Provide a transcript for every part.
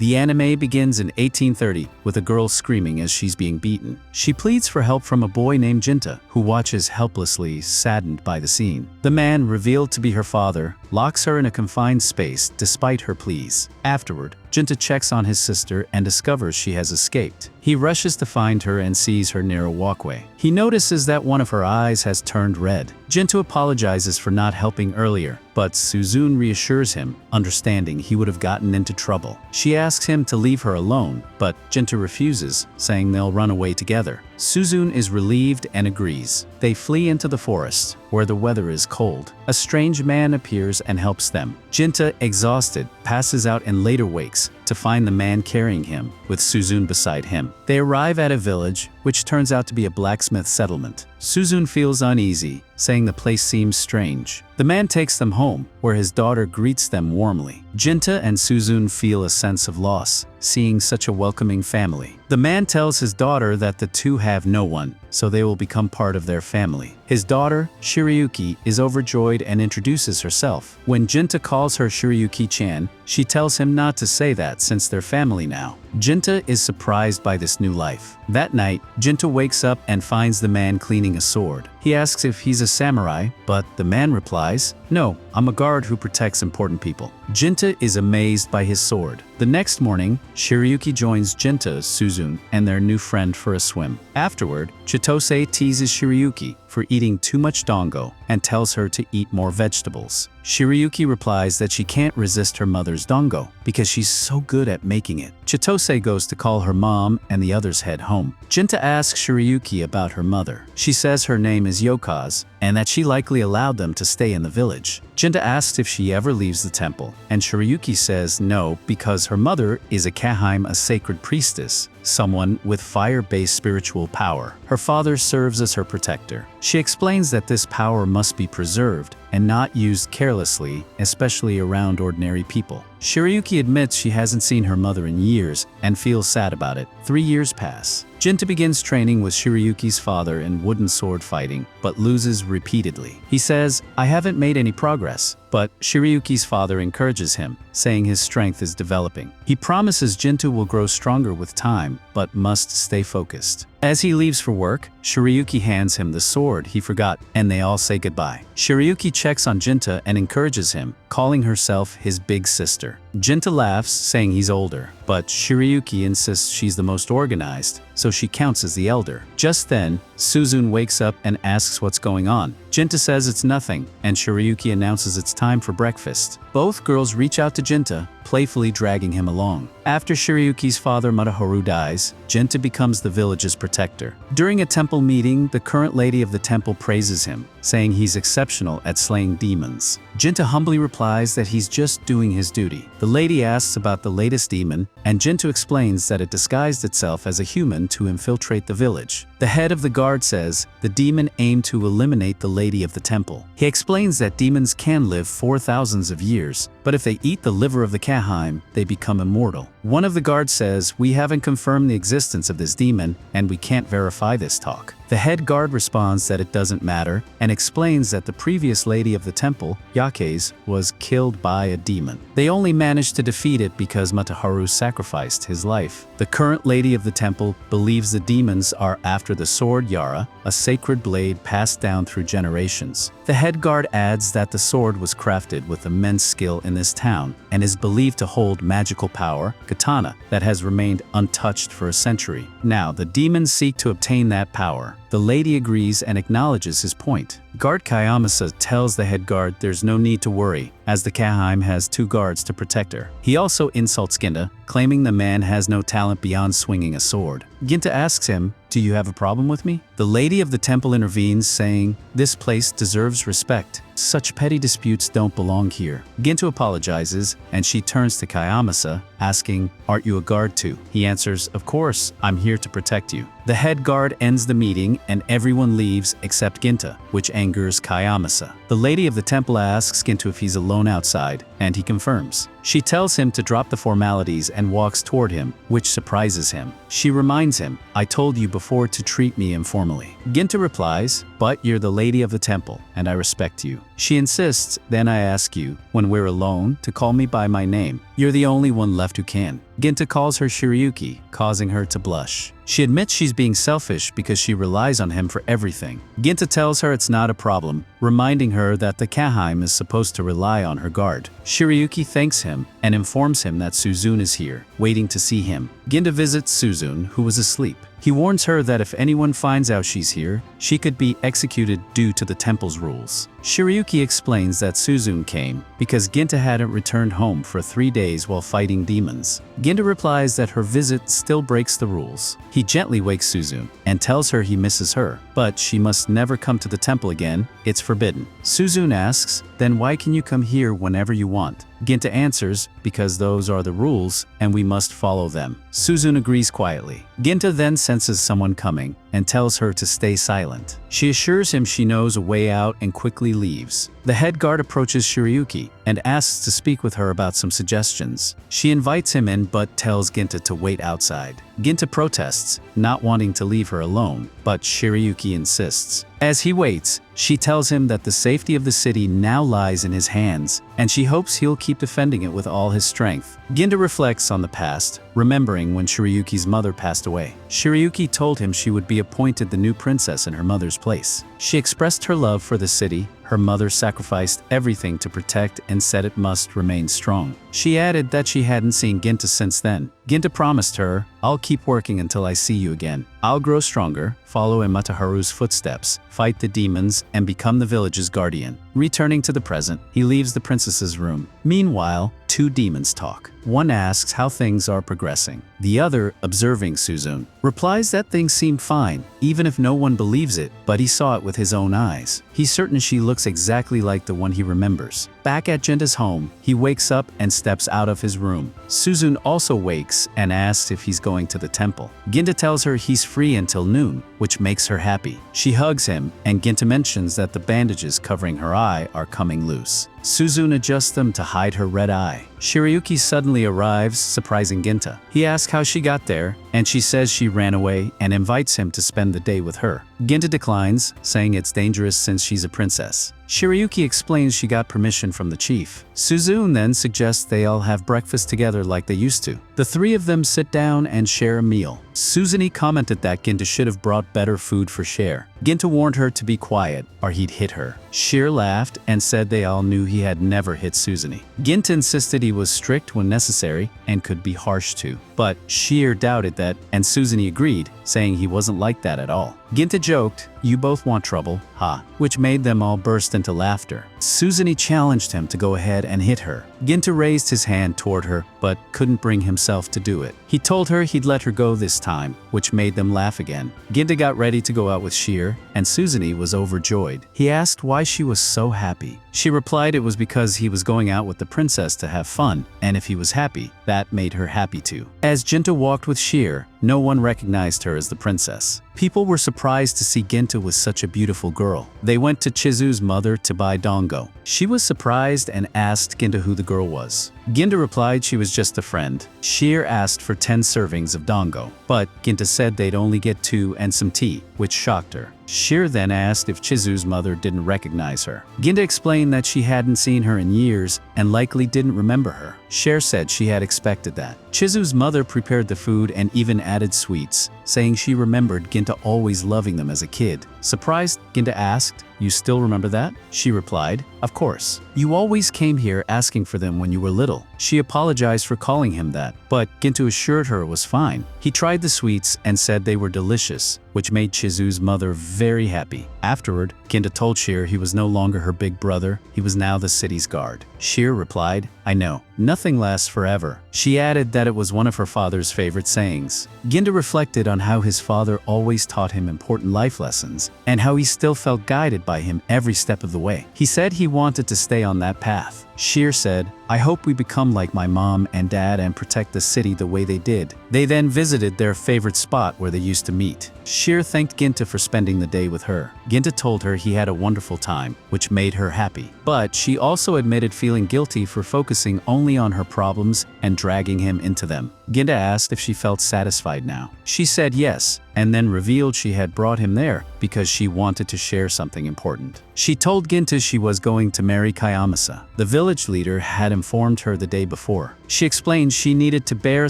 The anime begins in 1830 with a girl screaming as she's being beaten. She pleads for help from a boy named Genta, who watches helplessly, saddened by the scene. The man, revealed to be her father, locks her in a confined space despite her pleas. Afterward, Genta checks on his sister and discovers she has escaped. He rushes to find her and sees her near a walkway. He notices that one of her eyes has turned red. Genta apologizes for not helping earlier, but Suzun reassures him, understanding he would have gotten into trouble. She asks him to leave her alone, but Genta refuses, saying they'll run away together. Suzun is relieved and agrees. They flee into the forest, where the weather is cold. A strange man appears and helps them. Genta, exhausted, passes out and later wakes to find the man carrying him, with Suzun beside him. They arrive at a village, which turns out to be a blacksmith settlement. Suzun feels uneasy, saying the place seems strange. The man takes them home, where his daughter greets them warmly. Genta and Suzun feel a sense of loss, seeing such a welcoming family. The man tells his daughter that the two have no one, so they will become part of their family. His daughter, Shiryuki, is overjoyed and introduces herself. When Genta calls her Shiryuki-chan, she tells him not to say that since they're family now. Genta is surprised by this new life. That night, Genta wakes up and finds the man cleaning a sword. He asks if he's a samurai, but the man replies, "No, I'm a guard who protects important people." Genta is amazed by his sword. The next morning, Shiryuki joins Genta, Suzun, and their new friend for a swim. Afterward, Chitose teases Shiryuki for eating too much dango and tells her to eat more vegetables. Shiryuki replies that she can't resist her mother's dango because she's so good at making it. Chitose goes to call her mom and the others head home. Genta asks Shiryuki about her mother. She says her name is Yokaz and that she likely allowed them to stay in the village. Genta asks if she ever leaves the temple, and Shiryuki says no because her mother is a Kaheim, a sacred priestess, someone with fire-based spiritual power. Her father serves as her protector. She explains that this power must be preserved and not used carelessly, especially around ordinary people. Shiryuki admits she hasn't seen her mother in years and feels sad about it. 3 years pass. Genta begins training with Shiryuki's father in wooden sword fighting, but loses repeatedly. He says, "I haven't made any progress," but Shiryuki's father encourages him, saying his strength is developing. He promises Genta will grow stronger with time, but must stay focused. As he leaves for work, Shiryuki hands him the sword he forgot, and they all say goodbye. Shiryuki checks on Genta and encourages him, calling herself his big sister. Genta laughs, saying he's older, but Shiryuki insists she's the most organized, so she counts as the elder. Just then, Suzun wakes up and asks what's going on. Genta says it's nothing, and Shiryuki announces it's time for breakfast. Both girls reach out to Genta, playfully dragging him along. After Shiryuki's father Mataharu dies, Genta becomes the village's protector. During a temple meeting, the current lady of the temple praises him, saying he's exceptional at slaying demons. Genta humbly replies that he's just doing his duty. The lady asks about the latest demon, and Genta explains that it disguised itself as a human to infiltrate the village. The head of the guard says the demon aimed to eliminate the lady of the temple. He explains that demons can live for thousands of years, but if they eat the liver of the Kaheim, they become immortal. One of the guards says, "We haven't confirmed the existence of this demon, and we can't verify this talk." The head guard responds that it doesn't matter, and explains that the previous lady of the temple, Yakuza, was killed by a demon. They only managed to defeat it because Mataharu sacrificed his life. The current lady of the temple believes the demons are after the sword Yara, a sacred blade passed down through generations. The head guard adds that the sword was crafted with immense skill in this town, and is believed to hold magical power, katana, that has remained untouched for a century. Now, the demons seek to obtain that power. The lady agrees and acknowledges his point. Guard Kayamasa tells the head guard there's no need to worry, as the Kaheim has 2 guards to protect her. He also insults Genta, claiming the man has no talent beyond swinging a sword. Genta asks him, "Do you have a problem with me?" The lady of the temple intervenes, saying, "This place deserves respect. Such petty disputes don't belong here." Genta apologizes, and she turns to Kayamasa, asking, "Aren't you a guard too?" He answers, "Of course, I'm here to protect you." The head guard ends the meeting, and everyone leaves except Genta, which angers Kayamasa. The lady of the temple asks Genta if he's alone outside, and he confirms. She tells him to drop the formalities and walks toward him, which surprises him. She reminds him, "I told you before to treat me informally." Genta replies, "But you're the lady of the temple, and I respect you." She insists, "Then I ask you, when we're alone, to call me by my name. You're the only one left who can." Genta calls her Shiryuki, causing her to blush. She admits she's being selfish because she relies on him for everything. Genta tells her it's not a problem, reminding her that the Kaheim is supposed to rely on her guard. Shiryuki thanks him and informs him that Suzun is here, waiting to see him. Genta visits Suzun, who was asleep. He warns her that if anyone finds out she's here, she could be executed due to the temple's rules. Shiryuki explains that Suzun came because Genta hadn't returned home for 3 days while fighting demons. Genta replies that her visit still breaks the rules. He gently wakes Suzun and tells her he misses her, but she must never come to the temple again, it's forbidden. Suzun asks, "Then why can you come here whenever you want?" Genta answers, "Because those are the rules and we must follow them." Suzun agrees quietly. Genta then senses someone coming and tells her to stay silent. She assures him she knows a way out and quickly leaves. The head guard approaches Shiryuki and asks to speak with her about some suggestions. She invites him in but tells Genta to wait outside. Genta protests, not wanting to leave her alone, but Shiryuki insists. As he waits, she tells him that the safety of the city now lies in his hands, and she hopes he'll keep defending it with all his strength. Genta reflects on the past, remembering when Shiryuki's mother passed away. Shiryuki told him she would be appointed the new princess in her mother's place. She expressed her love for the city. Her mother sacrificed everything to protect and said it must remain strong. She added that she hadn't seen Genta since then. Genta promised her, "I'll keep working until I see you again. I'll grow stronger, follow in Mataharu's footsteps, fight the demons, and become the village's guardian." Returning to the present, he leaves the princess's room. Meanwhile, 2 demons talk. One asks how things are progressing. The other, observing Suzun, replies that things seem fine, even if no one believes it, but he saw it with his own eyes. He's certain she looks exactly like the one he remembers. Back at Genta's home, he wakes up and steps out of his room. Suzun also wakes and asks if he's going to the temple. Genta tells her he's free until noon, which makes her happy. She hugs him, and Genta mentions that the bandages covering her eye are coming loose. Suzun adjusts them to hide her red eye. Shiryuki suddenly arrives, surprising Genta. He asks how she got there, and she says she ran away and invites him to spend the day with her. Genta declines, saying it's dangerous since she's a princess. Shiryuki explains she got permission from the chief. Suzun then suggests they all have breakfast together like they used to. The 3 of them sit down and share a meal. Suzuni commented that Genta should have brought better food for Share. Genta warned her to be quiet or he'd hit her. Shir laughed and said they all knew he had never hit Suzuni. Genta insisted he was strict when necessary and could be harsh too. But Shir doubted that, and Suzuni agreed, saying he wasn't like that at all. Genta joked, "You both want trouble, ha," which made them all burst into laughter. Suzuni challenged him to go ahead and hit her. Genta raised his hand toward her, but couldn't bring himself to do it. He told her he'd let her go this time, which made them laugh again. Genta got ready to go out with Shir, and Suzuni was overjoyed. He asked why she was so happy. She replied it was because he was going out with the princess to have fun, and if he was happy, that made her happy too. As Genta walked with Shir, no one recognized her as the princess. People were surprised to see Genta was such a beautiful girl. They went to Chizu's mother to buy dango. She was surprised and asked Genta who the girl was. Genta replied she was just a friend. Shir asked for 10 servings of dango, but Genta said they'd only get 2 and some tea, which shocked her. Shir then asked if Chizu's mother didn't recognize her. Genta explained that she hadn't seen her in years and likely didn't remember her. Shir said she had expected that. Chizu's mother prepared the food and even added sweets, saying she remembered Genta always loving them as a kid. Surprised, Genta asked, "You still remember that?" She replied, "Of course. You always came here asking for them when you were little." She apologized for calling him that, but Genta assured her it was fine. He tried the sweets and said they were delicious, which made Chizu's mother very happy. Afterward, Genta told Shir he was no longer her big brother, he was now the city's guard. Shir replied, "I know, nothing lasts forever." She added that it was one of her father's favorite sayings. Genta reflected on how his father always taught him important life lessons, and how he still felt guided by him every step of the way. He said he wanted to stay on that path. Sheer said, I hope we become like my mom and dad and protect the city the way they did. They then visited their favorite spot where they used to meet. Sheer thanked Genta for spending the day with her. Genta told her he had a wonderful time, which made her happy. But she also admitted feeling guilty for focusing only on her problems and dragging him into them. Genta asked if she felt satisfied now. She said yes, and then revealed she had brought him there because she wanted to share something important. She told Genta she was going to marry Kayamasa. The village leader had informed her the day before. She explained she needed to bear a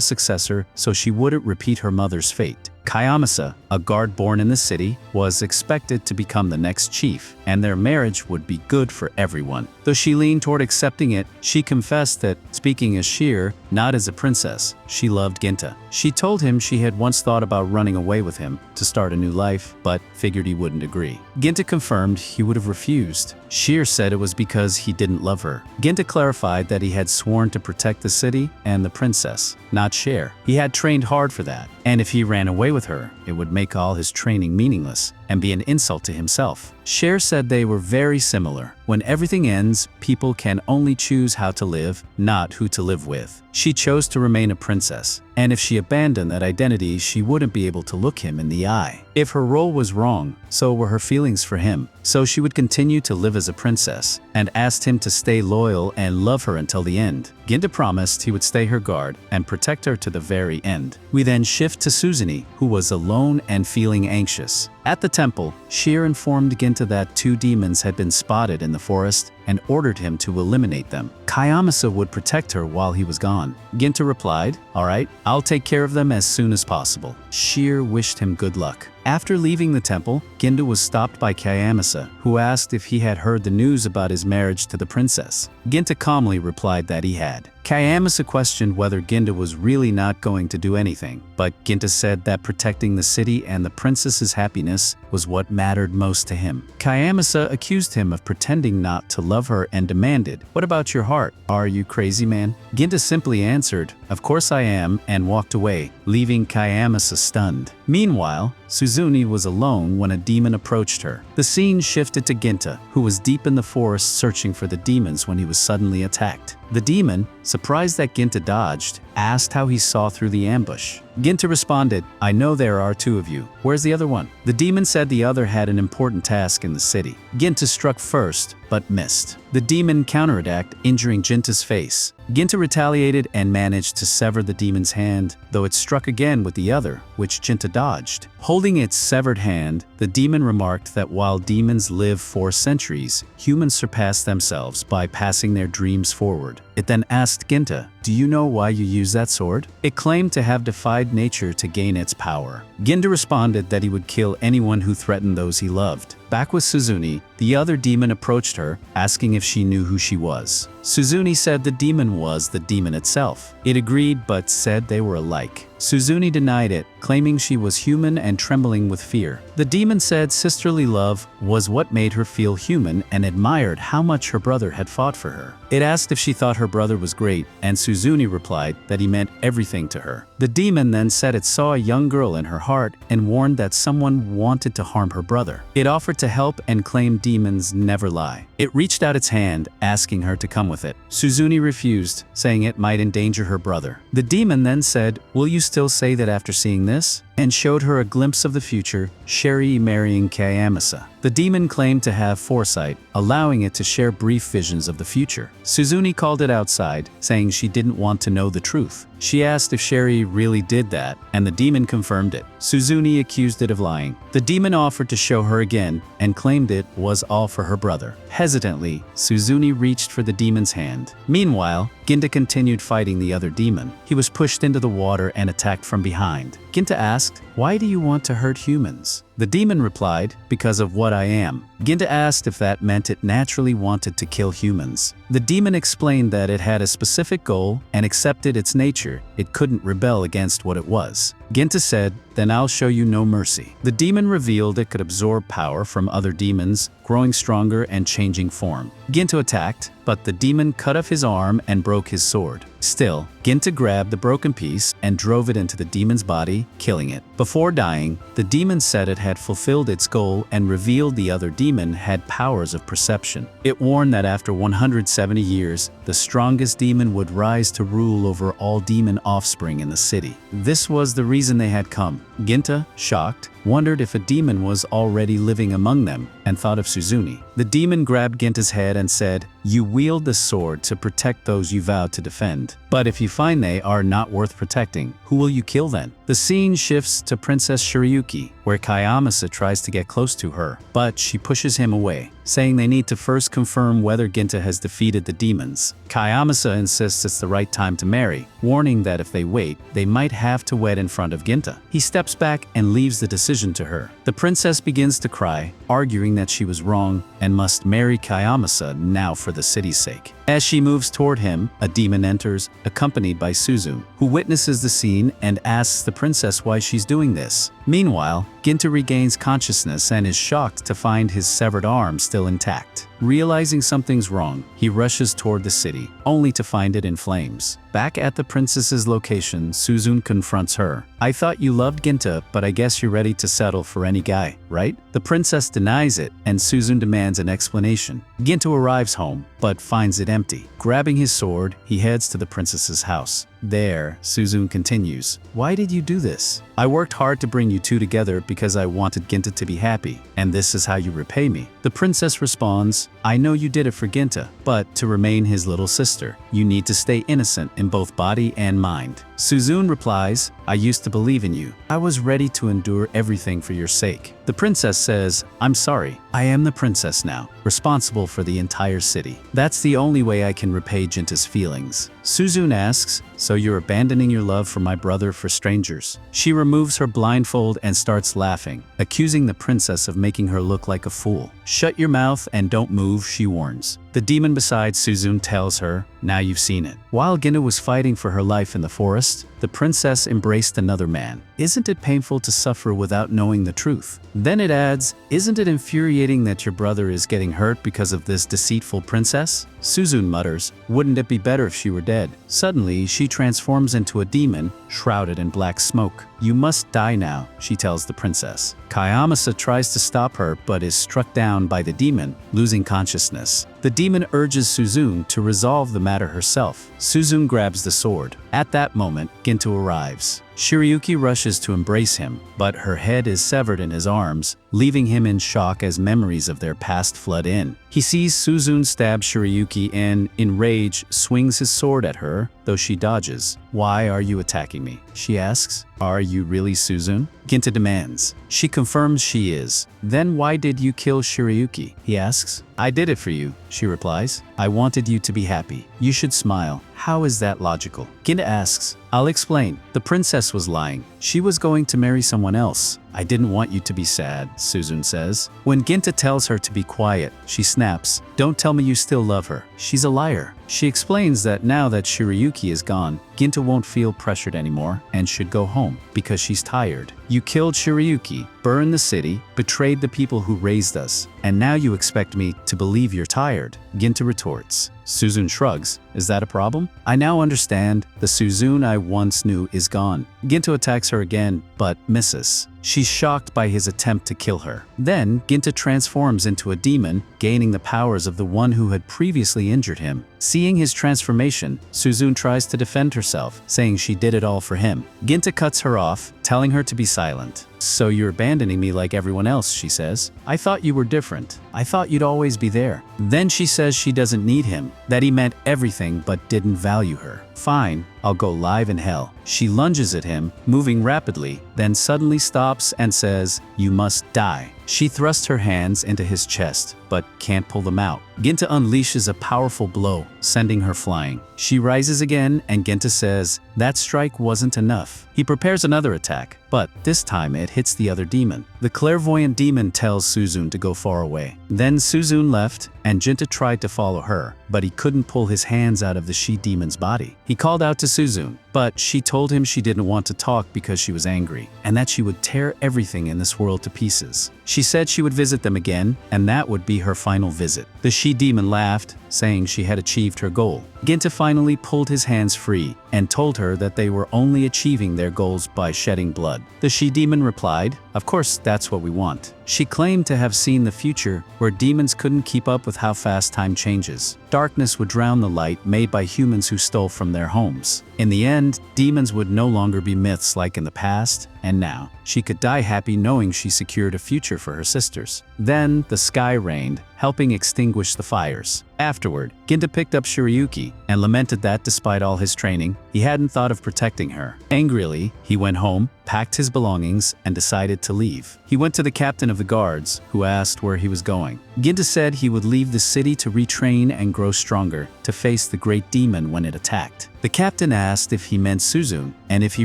successor so she wouldn't repeat her mother's fate. Kayamasa, a guard born in the city, was expected to become the next chief, and their marriage would be good for everyone. Though she leaned toward accepting it, she confessed that, speaking as Sheer, not as a princess, she loved Genta. She told him she had once thought about running away with him to start a new life, but figured he wouldn't agree. Genta confirmed he would have refused. Sheer said it was because he didn't love her. Genta clarified that he had sworn to protect the city and the princess, not Sheer. He had trained hard for that, and if he ran away with her, it would make all his training meaningless and be an insult to himself. Sheer said they were very similar. When everything ends, people can only choose how to live, not who to live with. She chose to remain a princess, and if she abandoned that identity, she wouldn't be able to look him in the eye. If her role was wrong, so were her feelings for him. So she would continue to live as a princess, and asked him to stay loyal and love her until the end. Genta promised he would stay her guard and protect her to the very end. We then shift to Suzune, who was alone and feeling anxious. At the temple, Sheer informed Genta that 2 demons had been spotted in the forest and ordered him to eliminate them. Kayamasa would protect her while he was gone. Genta replied, "All right, I'll take care of them as soon as possible." Sheer wished him good luck. After leaving the temple, Genta was stopped by Kayamasa, who asked if he had heard the news about his marriage to the princess. Genta calmly replied that he had. Kayamasa questioned whether Genta was really not going to do anything, but Genta said that protecting the city and the princess's happiness was what mattered most to him. Kayamasa accused him of pretending not to love her and demanded, "What about your heart? Are you crazy, man?" Genta simply answered, "Of course I am," and walked away, leaving Kayamasa stunned. Meanwhile, Suzune was alone when a demon approached her. The scene shifted to Genta, who was deep in the forest searching for the demons when he was suddenly attacked. The demon, surprised that Genta dodged, asked how he saw through the ambush. Genta responded, "I know there are 2 of you. Where's the other one?" The demon said the other had an important task in the city. Genta struck first, but missed. The demon counterattacked, injuring Genta's face. Genta retaliated and managed to sever the demon's hand, though it struck again with the other, which Genta dodged. Holding its severed hand, the demon remarked that while demons live for centuries, humans surpass themselves by passing their dreams forward. It then asked Genta, "Do you know why you use that sword?" It claimed to have defied nature to gain its power. Genta responded that he would kill anyone who threatened those he loved. Back with Suzune, the other demon approached her, asking if she knew who she was. Suzune said the demon was the demon itself. It agreed but said they were alike. Suzune denied it, claiming she was human and trembling with fear. The demon said sisterly love was what made her feel human and admired how much her brother had fought for her. It asked if she thought her brother was great, and Suzune replied that he meant everything to her. The demon then said it saw a young girl in her heart and warned that someone wanted to harm her brother. It offered to help and claimed demons never lie. It reached out its hand, asking her to come with it. Suzune refused, saying it might endanger her brother. The demon then said, "Will you still say that after seeing this?" and showed her a glimpse of the future, Shiryuki marrying Kayamasa. The demon claimed to have foresight, allowing it to share brief visions of the future. Suzune called it outside, saying she didn't want to know the truth. She asked if Shiryuki really did that, and the demon confirmed it. Suzune accused it of lying. The demon offered to show her again, and claimed it was all for her brother. Hesitantly, Suzune reached for the demon's hand. Meanwhile, Genta continued fighting the other demon. He was pushed into the water and attacked from behind. Genta asked, "Why do you want to hurt humans?" The demon replied, "Because of what I am." Genta asked if that meant it naturally wanted to kill humans. The demon explained that it had a specific goal and accepted its nature. It couldn't rebel against what it was. Genta said, "Then I'll show you no mercy." The demon revealed it could absorb power from other demons, growing stronger and changing form. Genta attacked, but the demon cut off his arm and broke his sword. Still, Genta grabbed the broken piece and drove it into the demon's body, killing it. Before dying, the demon said it had fulfilled its goal and revealed the other demon had powers of perception. It warned that after 170 years, the strongest demon would rise to rule over all demon offspring in the city. This was the reason they had come. Genta, shocked, wondered if a demon was already living among them and thought of Suzune. The demon grabbed Genta's head and said, "You wield the sword to protect those you vowed to defend. But if you find they are not worth protecting, who will you kill then?" The scene shifts to Princess Shiryuki, where Kayamasa tries to get close to her, but she pushes him away, saying they need to first confirm whether Genta has defeated the demons. Kayamasa insists it's the right time to marry, warning that if they wait, they might have to wed in front of Genta. He steps back and leaves the decision to her. The princess begins to cry, arguing that she was wrong and must marry Kayamasa now for the city's sake. As she moves toward him, a demon enters, accompanied by Suzun, who witnesses the scene and asks the princess why she's doing this. Meanwhile, Genta regains consciousness and is shocked to find his severed arm still intact. Realizing something's wrong, he rushes toward the city, only to find it in flames. Back at the princess's location, Suzun confronts her. "I thought you loved Genta, but I guess you're ready to settle for any guy, right?" The princess denies it, and Suzun demands an explanation. Genta arrives home, but finds it empty. Grabbing his sword, he heads to the princess's house. There, Suzun continues, "Why did you do this? I worked hard to bring you two together because I wanted Genta to be happy, and this is how you repay me." The princess responds, "I know you did it for Genta, but to remain his little sister, you need to stay innocent in both body and mind." Suzun replies, "I used to believe in you. I was ready to endure everything for your sake." The princess says, "I'm sorry. I am the princess now, responsible for the entire city. That's the only way I can repay Genta's feelings." Suzun asks, "So you're abandoning your love for my brother for strangers?" She removes her blindfold and starts laughing, accusing the princess of making her look like a fool. "Shut your mouth and don't move," she warns. The demon beside Suzun tells her, "Now you've seen it." While Genta was fighting for her life in the forest, the princess embraced another man. "Isn't it painful to suffer without knowing the truth?" Then it adds, "Isn't it infuriating that your brother is getting hurt because of this deceitful princess?" Suzun mutters, "Wouldn't it be better if she were dead?" Suddenly, she transforms into a demon, shrouded in black smoke. "You must die now," she tells the princess. Kayamasa tries to stop her but is struck down by the demon, losing consciousness. The demon urges Suzun to resolve the matter herself. Suzun grabs the sword. At that moment, Genta arrives. Shiryuki rushes to embrace him, but her head is severed in his arms, leaving him in shock as memories of their past flood in. He sees Suzun stab Shiryuki and, in rage, swings his sword at her, though she dodges. "Why are you attacking me?" she asks. "Are you really Suzun?" Genta demands. She confirms she is. "Then why did you kill Shiryuki?" he asks. "I did it for you," she replies. "I wanted you to be happy. You should smile. How is that logical?" Genta asks. "I'll explain. The princess was lying. She was going to marry someone else. I didn't want you to be sad," Suzun says. When Genta tells her to be quiet, she snaps. "Don't tell me you still love her. She's a liar." She explains that now that Shiryuki is gone, Genta won't feel pressured anymore and should go home because she's tired. "You killed Shiryuki, burned the city, betrayed the people who raised us, and now you expect me to believe you're tired," Genta retorts. Suzun shrugs. "Is that a problem? I now understand. The Suzun I once knew is gone." Genta attacks her again, but misses. She's shocked by his attempt to kill her. Then, Genta transforms into a demon, gaining the powers of the one who had previously injured him. Seeing his transformation, Suzun tries to defend herself, saying she did it all for him. Genta cuts her off, telling her to be silent. "So you're abandoning me like everyone else," she says. "I thought you were different. I thought you'd always be there." Then she says she doesn't need him, that he meant everything but didn't value her. "Fine, I'll go live in hell." She lunges at him, moving rapidly, then suddenly stops and says, "You must die." She thrusts her hands into his chest, but can't pull them out. Genta unleashes a powerful blow, sending her flying. She rises again, and Genta says, "That strike wasn't enough." He prepares another attack, but this time it hits the other demon. The clairvoyant demon tells Suzun to go far away. Then Suzun left, and Genta tried to follow her, but he couldn't pull his hands out of the she-demon's body. He called out to Suzun, but she told him she didn't want to talk because she was angry, and that she would tear everything in this world to pieces. She said she would visit them again, and that would be her final visit. The she-demon laughed, saying she had achieved her goal. Genta finally pulled his hands free and told her that they were only achieving their goals by shedding blood. The she-demon replied, "Of course, that's what we want." She claimed to have seen the future where demons couldn't keep up with how fast time changes. Darkness would drown the light made by humans who stole from their homes. In the end, demons would no longer be myths like in the past, and now she could die happy knowing she secured a future for her sisters. Then the sky rained, helping extinguish the fires. Afterward, Genta picked up Shiryuki and lamented that despite all his training, he hadn't thought of protecting her. Angrily, he went home, packed his belongings, and decided to leave. He went to the captain of the guards, who asked where he was going. Genta said he would leave the city to retrain and grow stronger to face the great demon when it attacked. The captain asked if he meant Suzun and if he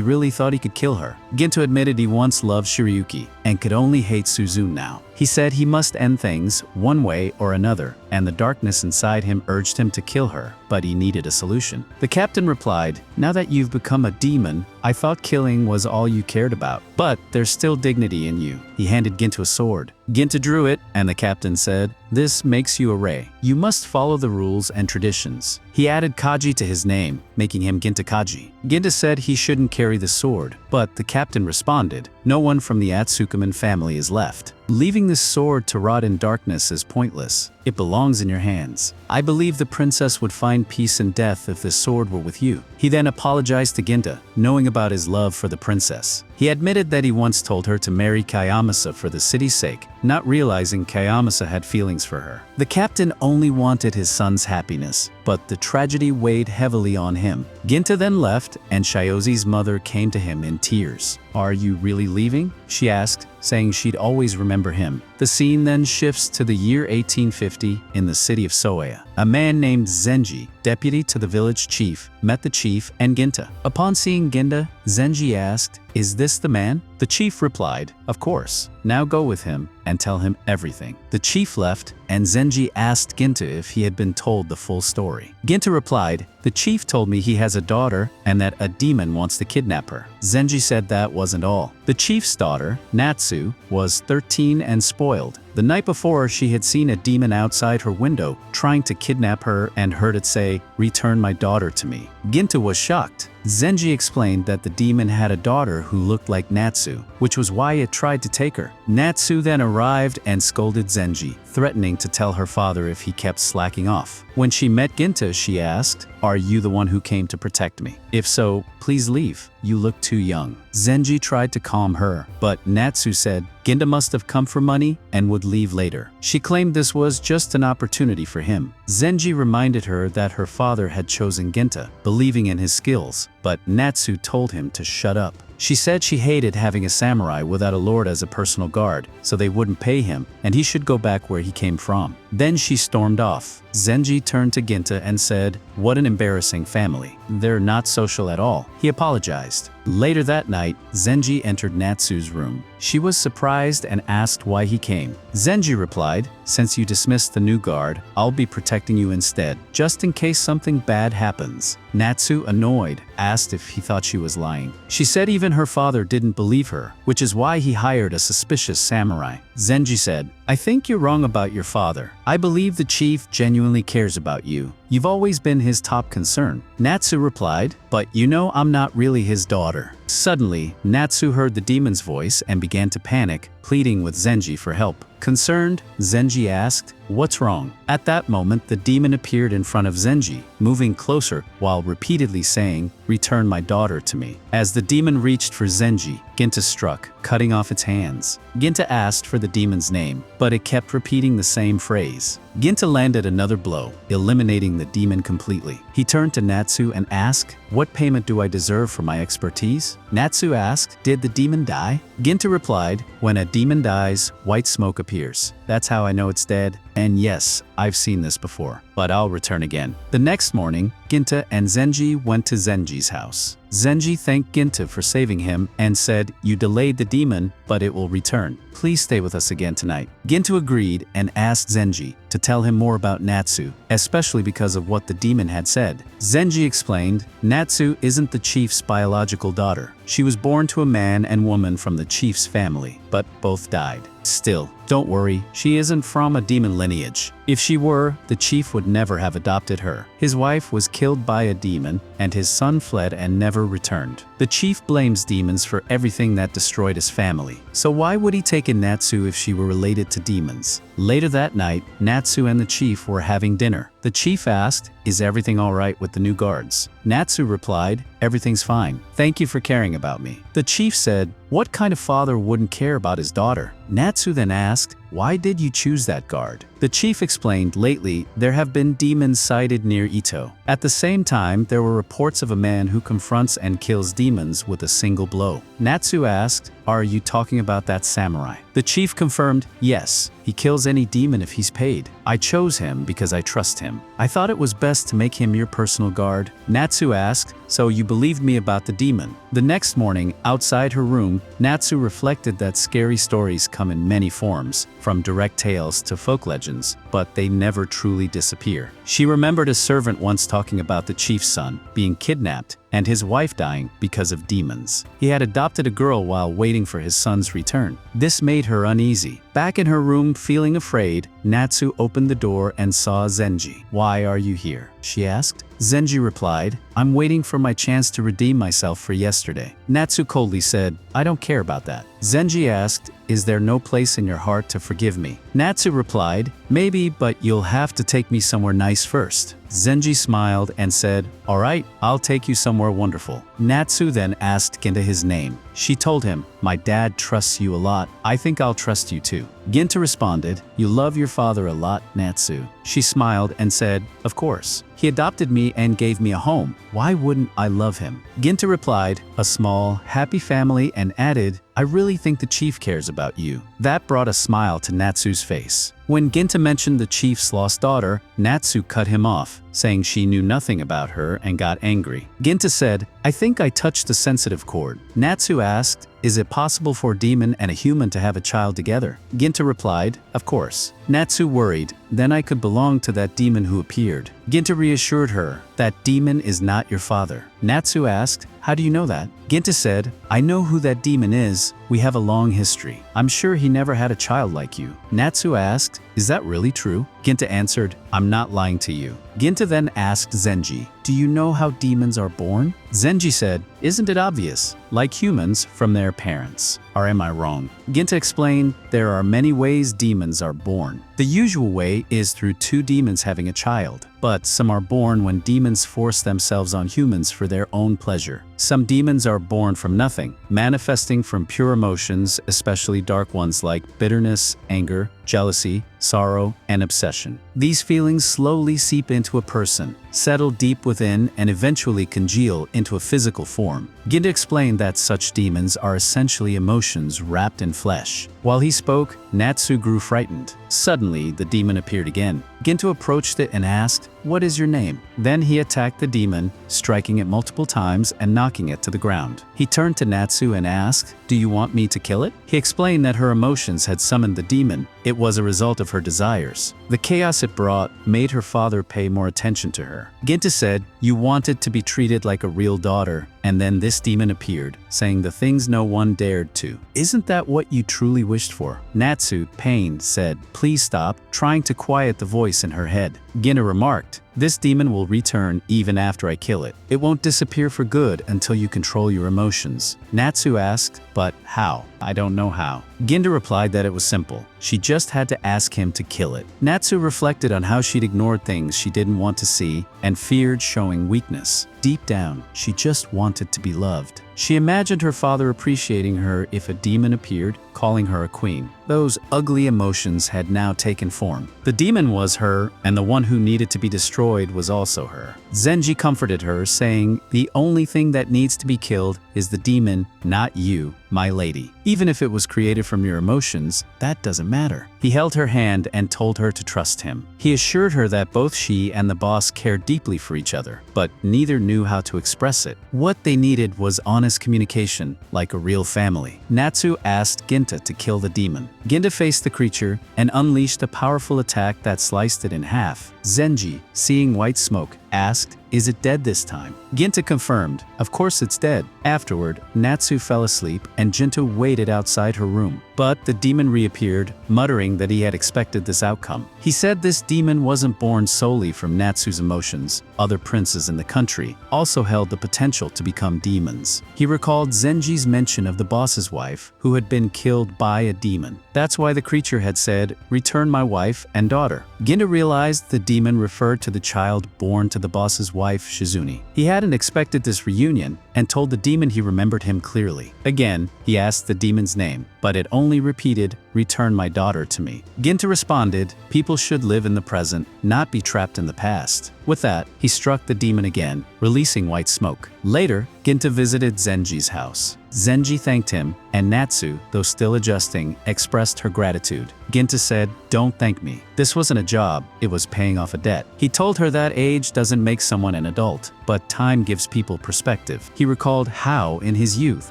really thought he could kill her. Genta admitted he once loved Shiryuki and could only hate Suzun now. He said he must end things one way or another, and the darkness inside him urged him to kill her, but he needed a solution. The captain replied, "Now that you've become a demon, I thought killing was all you cared about, but there's still dignity in you." He handed Genta a sword. Genta drew it, and the captain said, "This makes you a Rei. You must follow the rules and traditions." He added Kaji to his name, making him Genta Kaji. Genta said he shouldn't carry the sword, but the captain responded, "No one from the Atsukaman family is left. Leaving this sword to rot in darkness is pointless. It belongs in your hands. I believe the princess would find peace in death if this sword were with you." He then apologized to Genta, knowing about his love for the princess. He admitted that he once told her to marry Kayamasa for the city's sake, not realizing Kayamasa had feelings for her. The captain only wanted his son's happiness, but the tragedy weighed heavily on him. Genta then left, and Shiozi's mother came to him in tears. "Are you really leaving?" she asked, saying she'd always remember him. The scene then shifts to the year 1850 in the city of Soaya. A man named Zenji, deputy to the village chief, met the chief and Genta. Upon seeing Genta, Zenji asked, "Is this the man?" The chief replied, "Of course. Now go with him and tell him everything." The chief left, and Zenji asked Genta if he had been told the full story. Genta replied, "The chief told me he has a daughter and that a demon wants to kidnap her." Zenji said that wasn't all. The chief's daughter, Natsu, was 13 and spoiled. The night before, she had seen a demon outside her window trying to kidnap her and heard it say, "Return my daughter to me." Genta was shocked. Zenji explained that the demon had a daughter who looked like Natsu, which was why it tried to take her. Natsu then arrived and scolded Zenji, threatening to tell her father if he kept slacking off. When she met Genta, she asked, "Are you the one who came to protect me? If so, please leave. You look too young." Zenji tried to calm her, but Natsu said Genta must have come for money and would leave later. She claimed this was just an opportunity for him. Zenji reminded her that her father had chosen Genta, believing in his skills, but Natsu told him to shut up. She said she hated having a samurai without a lord as a personal guard, so they wouldn't pay him, and he should go back where he came from. Then she stormed off. Zenji turned to Genta and said, "What an embarrassing family. They're not social at all." He apologized. Later that night, Zenji entered Natsu's room. She was surprised and asked why he came. Zenji replied, "Since you dismissed the new guard, I'll be protecting you instead, just in case something bad happens." Natsu, annoyed, asked if he thought she was lying. She said even her father didn't believe her, which is why he hired a suspicious samurai. Zenji said, "I think you're wrong about your father. I believe the chief genuinely cares about you. You've always been his top concern." Natsu replied, "But you know I'm not really his daughter." Suddenly, Natsu heard the demon's voice and began to panic, pleading with Zenji for help. Concerned, Zenji asked, "What's wrong?" At that moment, the demon appeared in front of Zenji, moving closer while repeatedly saying, "Return my daughter to me." As the demon reached for Zenji, Genta struck, cutting off its hands. Genta asked for the demon's name, but it kept repeating the same phrase. Genta landed another blow, eliminating the demon completely. He turned to Natsu and asked, "What payment do I deserve for my expertise?" Natsu asked, "Did the demon die?" Genta replied, "When a demon dies, white smoke appears. That's how I know it's dead. And yes, I've seen this before, but I'll return again." The next morning, Genta and Zenji went to Zenji's house. Zenji thanked Genta for saving him and said, "You delayed the demon, but it will return. please stay with us again tonight? Ginto agreed and asked Zenji to tell him more about Natsu, especially because of what the demon had said. Zenji explained, Natsu isn't the chief's biological daughter. She was born to a man and woman from the chief's family, but both died. Still, don't worry, she isn't from a demon lineage. If she were, the chief would never have adopted her. His wife was killed by a demon, and his son fled and never returned. The chief blames demons for everything that destroyed his family. So why would he take in Natsu if she were related to demons? Later that night, Natsu and the chief were having dinner. The chief asked, is everything alright with the new guards? Natsu replied, everything's fine. Thank you for caring about me. The chief said, what kind of father wouldn't care about his daughter? Natsu then asked, why did you choose that guard? The chief explained, lately, there have been demons sighted near Ito. At the same time, there were reports of a man who confronts and kills demons with a single blow. Natsu asked, are you talking about that samurai? The chief confirmed, yes, he kills any demon if he's paid. I chose him because I trust him. I thought it was best to make him your personal guard. Natsu asked, so you believed me about the demon? The next morning, outside her room, Natsu reflected that scary stories come in many forms, from direct tales to folk legends, but they never truly disappear. She remembered a servant once talking about the chief's son being kidnapped and his wife dying because of demons. He had adopted a girl while waiting for his son's return. This made her uneasy. Back in her room, feeling afraid, Natsu opened the door and saw Zenji. Why are you here? She asked. Zenji replied, I'm waiting for my chance to redeem myself for yesterday. Natsu coldly said, I don't care about that. Zenji asked, is there no place in your heart to forgive me? Natsu replied, maybe, but you'll have to take me somewhere nice first. Zenji smiled and said, alright, I'll take you somewhere wonderful. Natsu then asked Ginta his name. She told him, my dad trusts you a lot. I think I'll trust you too. Ginta responded, you love your father a lot, Natsu. She smiled and said, of course. He adopted me and gave me a home. Why wouldn't I love him? Ginta replied, a small, happy family, and added, I really think the chief cares about you. That brought a smile to Natsu's face. When Ginta mentioned the chief's lost daughter, Natsu cut him off, saying she knew nothing about her and got angry. Ginta said, I think I touched a sensitive chord. Natsu asked, is it possible for a demon and a human to have a child together? Ginta replied, of course. Natsu worried, then I could belong to that demon who appeared. Ginta reassured her, that demon is not your father. Natsu asked, how do you know that? Ginta said, I know who that demon is. We have a long history. I'm sure he never had a child like you. Natsu asked, is that really true? Ginta answered, I'm not lying to you. Ginta then asked Zenji, do you know how demons are born? Zenji said, isn't it obvious? Like humans, from their parents. Or am I wrong? Ginta explained, there are many ways demons are born. The usual way is through two demons having a child, but some are born when demons force themselves on humans for their own pleasure. Some demons are born from nothing, manifesting from pure emotions, especially dark ones like bitterness, anger, jealousy, sorrow, and obsession. These feelings slowly seep into a person, settle deep within, and eventually congeal into a physical form. Ginta explained that such demons are essentially emotions wrapped in flesh. While he spoke, Natsu grew frightened. Suddenly, the demon appeared again. Ginta approached it and asked, what is your name? Then he attacked the demon, striking it multiple times and knocking it to the ground. He turned to Natsu and asked, do you want me to kill it? He explained that her emotions had summoned the demon. It was a result of her desires. The chaos it brought made her father pay more attention to her. Ginta said, you wanted to be treated like a real daughter, and then this demon appeared, saying the things no one dared to. Isn't that what you truly wished for? Natsu, pained, said, please stop, trying to quiet the voice in her head. Ginta remarked, this demon will return even after I kill it. It won't disappear for good until you control your emotions. Natsu asked, but how? I don't know how. Ginta replied that it was simple. She just had to ask him to kill it. Natsu reflected on how she'd ignored things she didn't want to see and feared showing weakness. Deep down, she just wanted to be loved. She imagined her father appreciating her if a demon appeared, calling her a queen. Those ugly emotions had now taken form. The demon was her, and the one who needed to be destroyed was also her. Zenji comforted her, saying, the only thing that needs to be killed is the demon, not you, my lady. Even if it was created from your emotions, that doesn't matter. He held her hand and told her to trust him. He assured her that both she and the boss cared deeply for each other, but neither knew how to express it. What they needed was honesty honest communication, like a real family. Natsu asked Genta to kill the demon. Genta faced the creature and unleashed a powerful attack that sliced it in half. Zenji, seeing white smoke, asked, "Is it dead this time?" Genta confirmed, "Of course it's dead." Afterward, Natsu fell asleep and Genta waited outside her room. But the demon reappeared, muttering that he had expected this outcome. He said this demon wasn't born solely from Natsu's emotions. Other princes in the country also held the potential to become demons. He recalled Zenji's mention of the boss's wife, who had been killed by a demon. That's why the creature had said, "Return my wife and daughter." Genta realized the demon referred to the child born to the boss's wife, Shizune. He hadn't expected this reunion and told the demon he remembered him clearly. Again, he asked the demon's name, but it only repeated, "Return my daughter to me." Genta responded, "People should live in the present, not be trapped in the past." With that, he struck the demon again, releasing white smoke. Later, Genta visited Zenji's house. Zenji thanked him, and Natsu, though still adjusting, expressed her gratitude. Genta said, "Don't thank me. This wasn't a job, it was paying off a debt." He told her that age doesn't make someone an adult, but time gives people perspective. He recalled how, in his youth,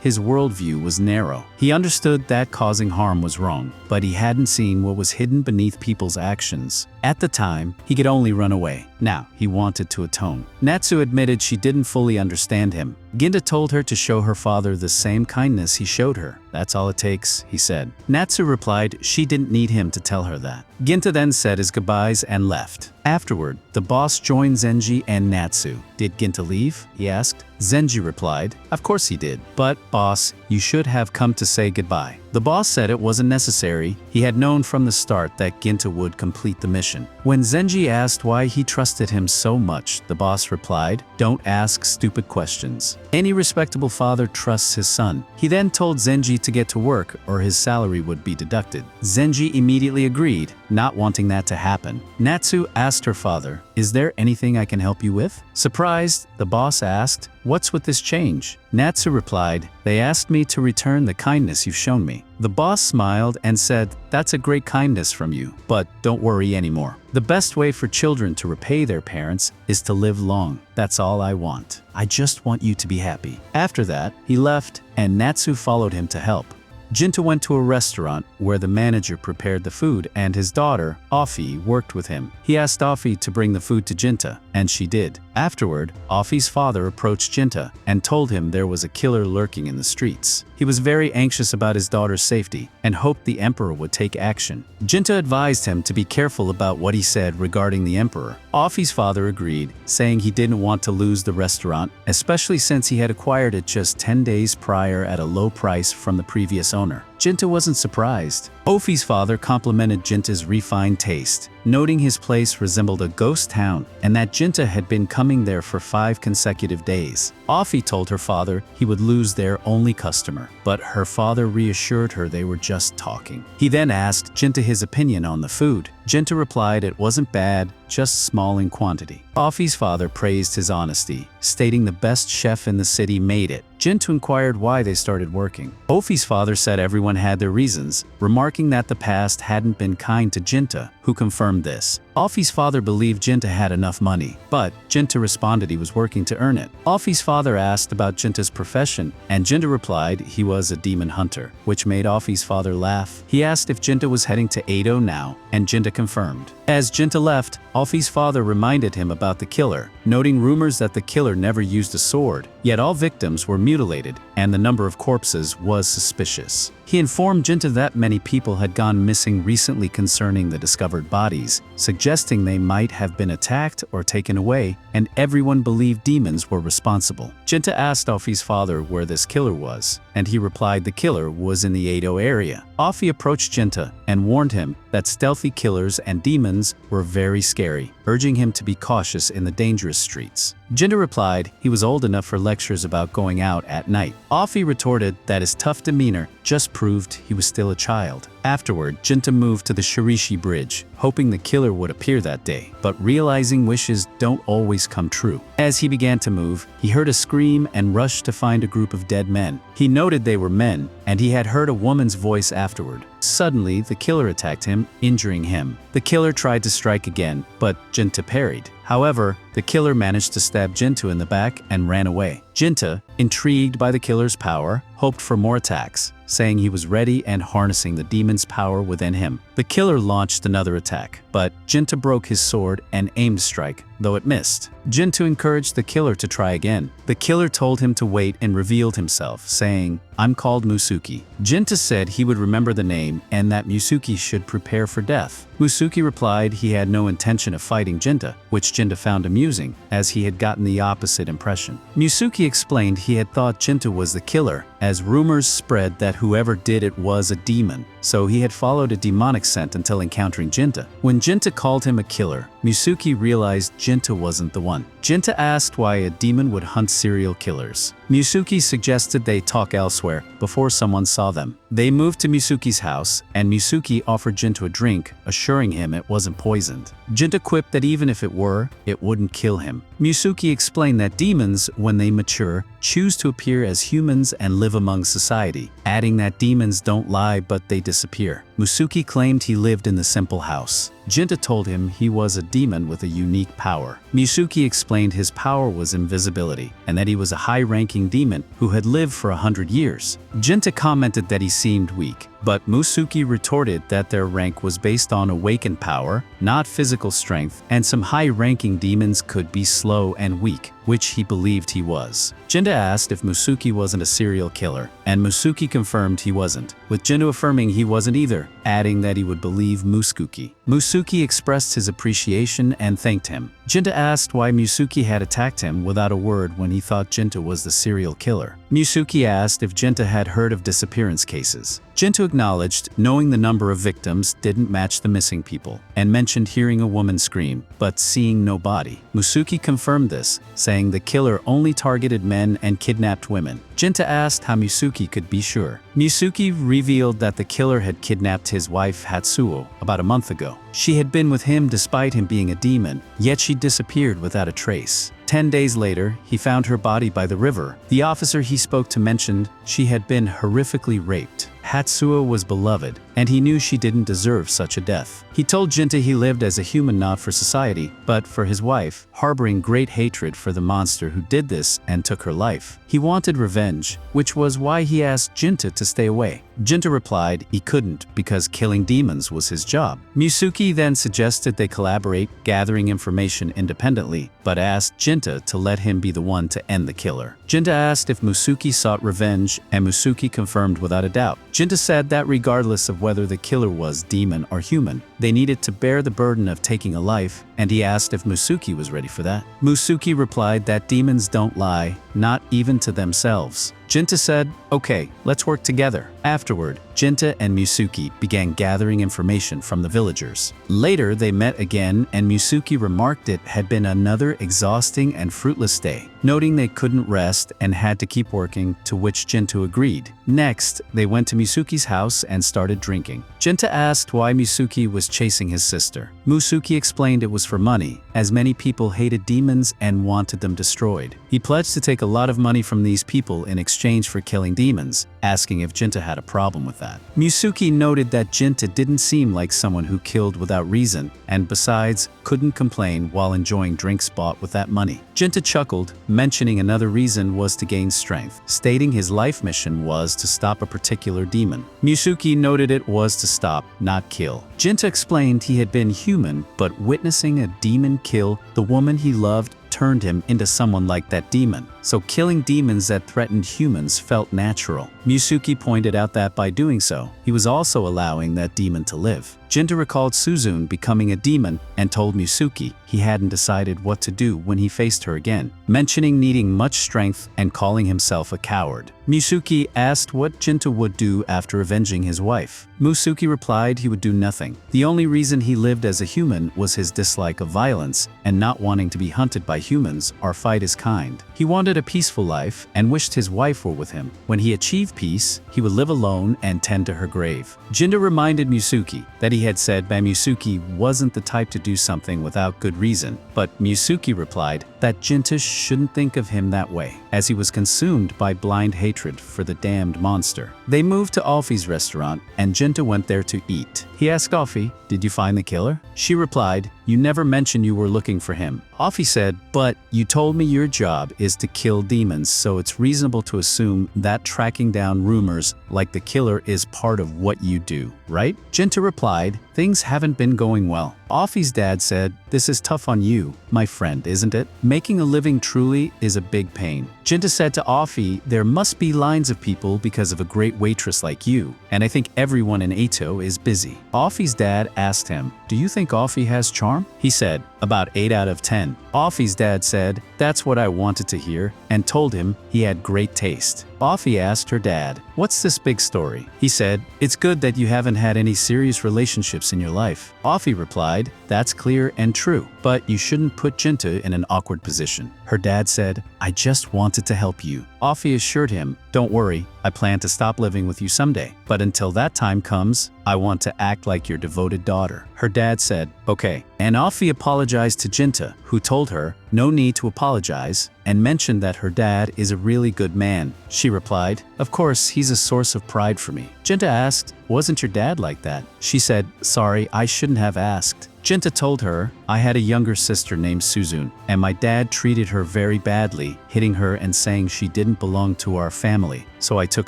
his worldview was narrow. He understood that causing harm was wrong, but he hadn't seen what was hidden beneath people's actions. At the time, he could only run away. Now, he wanted to atone. Natsu admitted she didn't fully understand him. Genta told her to show her father the same kindness he showed her. "That's all it takes," he said. Natsu replied she didn't need him to tell her that. Genta then said his goodbyes and left. Afterward, the boss joined Zenji and Natsu. "Did Genta leave?" he asked. Zenji replied, "Of course he did. But, boss, you should have come to say goodbye." The boss said it wasn't necessary. He had known from the start that Genta would complete the mission. When Zenji asked why he trusted him so much, the boss replied, "Don't ask stupid questions. Any respectable father trusts his son." He then told Zenji to get to work or his salary would be deducted. Zenji immediately agreed, not wanting that to happen. Natsu asked her father, "Is there anything I can help you with?" Surprised, the boss asked, "What's with this change?" Natsu replied, "They asked me to return the kindness you've shown me." The boss smiled and said, "That's a great kindness from you, but don't worry anymore. The best way for children to repay their parents is to live long. That's all I want. I just want you to be happy." After that, he left, and Natsu followed him to help. Genta went to a restaurant where the manager prepared the food and his daughter, Offie, worked with him. He asked Offie to bring the food to Genta, and she did. Afterward, Offie's father approached Genta and told him there was a killer lurking in the streets. He was very anxious about his daughter's safety and hoped the emperor would take action. Genta advised him to be careful about what he said regarding the emperor. Offie's father agreed, saying he didn't want to lose the restaurant, especially since he had acquired it just 10 days prior at a low price from the previous owner. Genta wasn't surprised. Offie's father complimented Genta's refined taste, noting his place resembled a ghost town and that Genta had been coming there for 5 consecutive days. Offie told her father he would lose their only customer, but her father reassured her they were just talking. He then asked Genta his opinion on the food. Genta replied it wasn't bad, just small in quantity. Offie's father praised his honesty, stating the best chef in the city made it. Genta inquired why they started working. Offie's father said everyone had their reasons, remarking that the past hadn't been kind to Genta, who confirmed this. Offie's father believed Genta had enough money, but Genta responded he was working to earn it. Offie's father asked about Genta's profession, and Genta replied he was a demon hunter, which made Offie's father laugh. He asked if Genta was heading to Edo now, and Genta confirmed. As Genta left, Offie's father reminded him about the killer, noting rumors that the killer never used a sword, yet all victims were mutilated, and the number of corpses was suspicious. He informed Genta that many people had gone missing recently concerning the discovered bodies, suggesting they might have been attacked or taken away, and everyone believed demons were responsible. Genta asked Offie's father where this killer was, and he replied the killer was in the Edo area. Offie approached Genta and warned him that stealthy killers and demons were very scary, urging him to be cautious in the dangerous streets. Genta replied he was old enough for lectures about going out at night. Offie retorted that his tough demeanor just proved he was still a child. Afterward, Genta moved to the Shirishi Bridge, hoping the killer would appear that day, but realizing wishes don't always come true. As he began to move, he heard a scream and rushed to find a group of dead men. He noted they were men, and he had heard a woman's voice afterward. Suddenly, the killer attacked him, injuring him. The killer tried to strike again, but Genta parried. However, the killer managed to stab Genta in the back and ran away. Genta, intrigued by the killer's power, hoped for more attacks, saying he was ready and harnessing the demon's power within him. The killer launched another attack, but Genta broke his sword and aimed to strike, though it missed. Genta encouraged the killer to try again. The killer told him to wait and revealed himself, saying, "I'm called Musuki." Genta said he would remember the name and that Musuki should prepare for death. Musuki replied he had no intention of fighting Genta, which Genta found amusing, as he had gotten the opposite impression. Musuki explained he had thought Genta was the killer, as rumors spread that whoever did it was a demon, so he had followed a demonic scent until encountering Genta. When Genta called him a killer, Musuki realized Genta wasn't the one. Genta asked why a demon would hunt serial killers. Musuki suggested they talk elsewhere before someone saw them. They moved to Musuki's house, and Musuki offered Genta a drink, assuring him it wasn't poisoned. Genta quipped that even if it were, it wouldn't kill him. Musuki explained that demons, when they mature, choose to appear as humans and live among society, adding that demons don't lie but they disappear. Musuki claimed he lived in the simple house. Genta told him he was a demon with a unique power. Musuki explained his power was invisibility, and that he was a high-ranking demon who had lived for 100 years. Genta commented that he seemed weak, but Musuki retorted that their rank was based on awakened power, not physical strength, and some high-ranking demons could be slow and weak, which he believed he was. Genta asked if Musuki wasn't a serial killer, and Musuki confirmed he wasn't, with Genta affirming he wasn't either, adding that he would believe Musuki. Musuki expressed his appreciation and thanked him. Genta asked why Musuki had attacked him without a word when he thought Genta was the serial killer. Musuki asked if Genta had heard of disappearance cases. Genta acknowledged knowing the number of victims didn't match the missing people, and mentioned hearing a woman scream, but seeing no body. Musuki confirmed this, saying the killer only targeted men and kidnapped women. Genta asked how Musuki could be sure. Musuki revealed that the killer had kidnapped his wife Hatsuo about a month ago. She had been with him despite him being a demon, yet she disappeared without a trace. 10 days later, he found her body by the river. The officer he spoke to mentioned she had been horrifically raped. Hatsuo was beloved, and he knew she didn't deserve such a death. He told Genta he lived as a human not for society, but for his wife, harboring great hatred for the monster who did this and took her life. He wanted revenge, which was why he asked Genta to stay away. Genta replied he couldn't because killing demons was his job. Musuki then suggested they collaborate, gathering information independently, but asked Genta to let him be the one to end the killer. Genta asked if Musuki sought revenge, and Musuki confirmed without a doubt. Genta said that regardless of whether the killer was demon or human, they needed to bear the burden of taking a life, and he asked if Musuki was ready for that. Musuki replied that demons don't lie, not even to themselves. Genta said, "Okay, let's work together." Afterward, Genta and Musuki began gathering information from the villagers. Later, they met again, and Musuki remarked it had been another exhausting and fruitless day, noting they couldn't rest and had to keep working, to which Genta agreed. Next, they went to Musuki's house and started drinking. Genta asked why Musuki was chasing his sister. Musuki explained it was for money, as many people hated demons and wanted them destroyed. He pledged to take a lot of money from these people in exchange for killing demons, asking if Genta had a problem with that. Musuki noted that Genta didn't seem like someone who killed without reason, and besides, couldn't complain while enjoying drinks bought with that money. Genta chuckled, mentioning another reason was to gain strength, stating his life mission was to stop a particular demon. Musuki noted it was to stop, not kill. Genta explained he had been human, but witnessing a demon kill the woman he loved turned him into someone like that demon, so killing demons that threatened humans felt natural. Musuki pointed out that by doing so, he was also allowing that demon to live. Genta recalled Suzun becoming a demon and told Musuki he hadn't decided what to do when he faced her again, mentioning needing much strength and calling himself a coward. Musuki asked what Genta would do after avenging his wife. Musuki replied he would do nothing. The only reason he lived as a human was his dislike of violence and not wanting to be hunted by humans or fight his kind. He wanted a peaceful life and wished his wife were with him. When he achieved peace, he would live alone and tend to her grave. Genta reminded Musuki that he had said Musuki wasn't the type to do something without good reason, but Musuki replied that Genta shouldn't think of him that way, as he was consumed by blind hatred for the damned monster. They moved to Alfie's restaurant, and Genta went there to eat. He asked Alfie, "Did you find the killer?" She replied, you never mentioned you were looking for him. Afi said, but you told me your job is to kill demons, so it's reasonable to assume that tracking down rumors like the killer is part of what you do, right? Genta replied, things haven't been going well. Afi's dad said, this is tough on you, my friend, isn't it? Making a living truly is a big pain. Genta said to Afi, there must be lines of people because of a great waitress like you, and I think everyone in Eto is busy. Afi's dad asked him, do you think Afi has charm? He said, about 8 out of 10. Afi's dad said, that's what I wanted to hear, and told him he had great taste. Afi asked her dad, what's this big story? He said, it's good that you haven't had any serious relationships in your life. Afi replied, that's clear and true, but you shouldn't put Genta in an awkward position. Her dad said, I just wanted to help you. Afi assured him, don't worry, I plan to stop living with you someday, but until that time comes, I want to act like your devoted daughter. Her dad said, okay. And Afi apologized to Genta, who told her, no need to apologize, and mentioned that her dad is a really good man. She replied, of course, he's a source of pride for me. Genta asked, wasn't your dad like that? She said, sorry, I shouldn't have asked. Genta told her, I had a younger sister named Suzun, and my dad treated her very badly, hitting her and saying she didn't belong to our family. So I took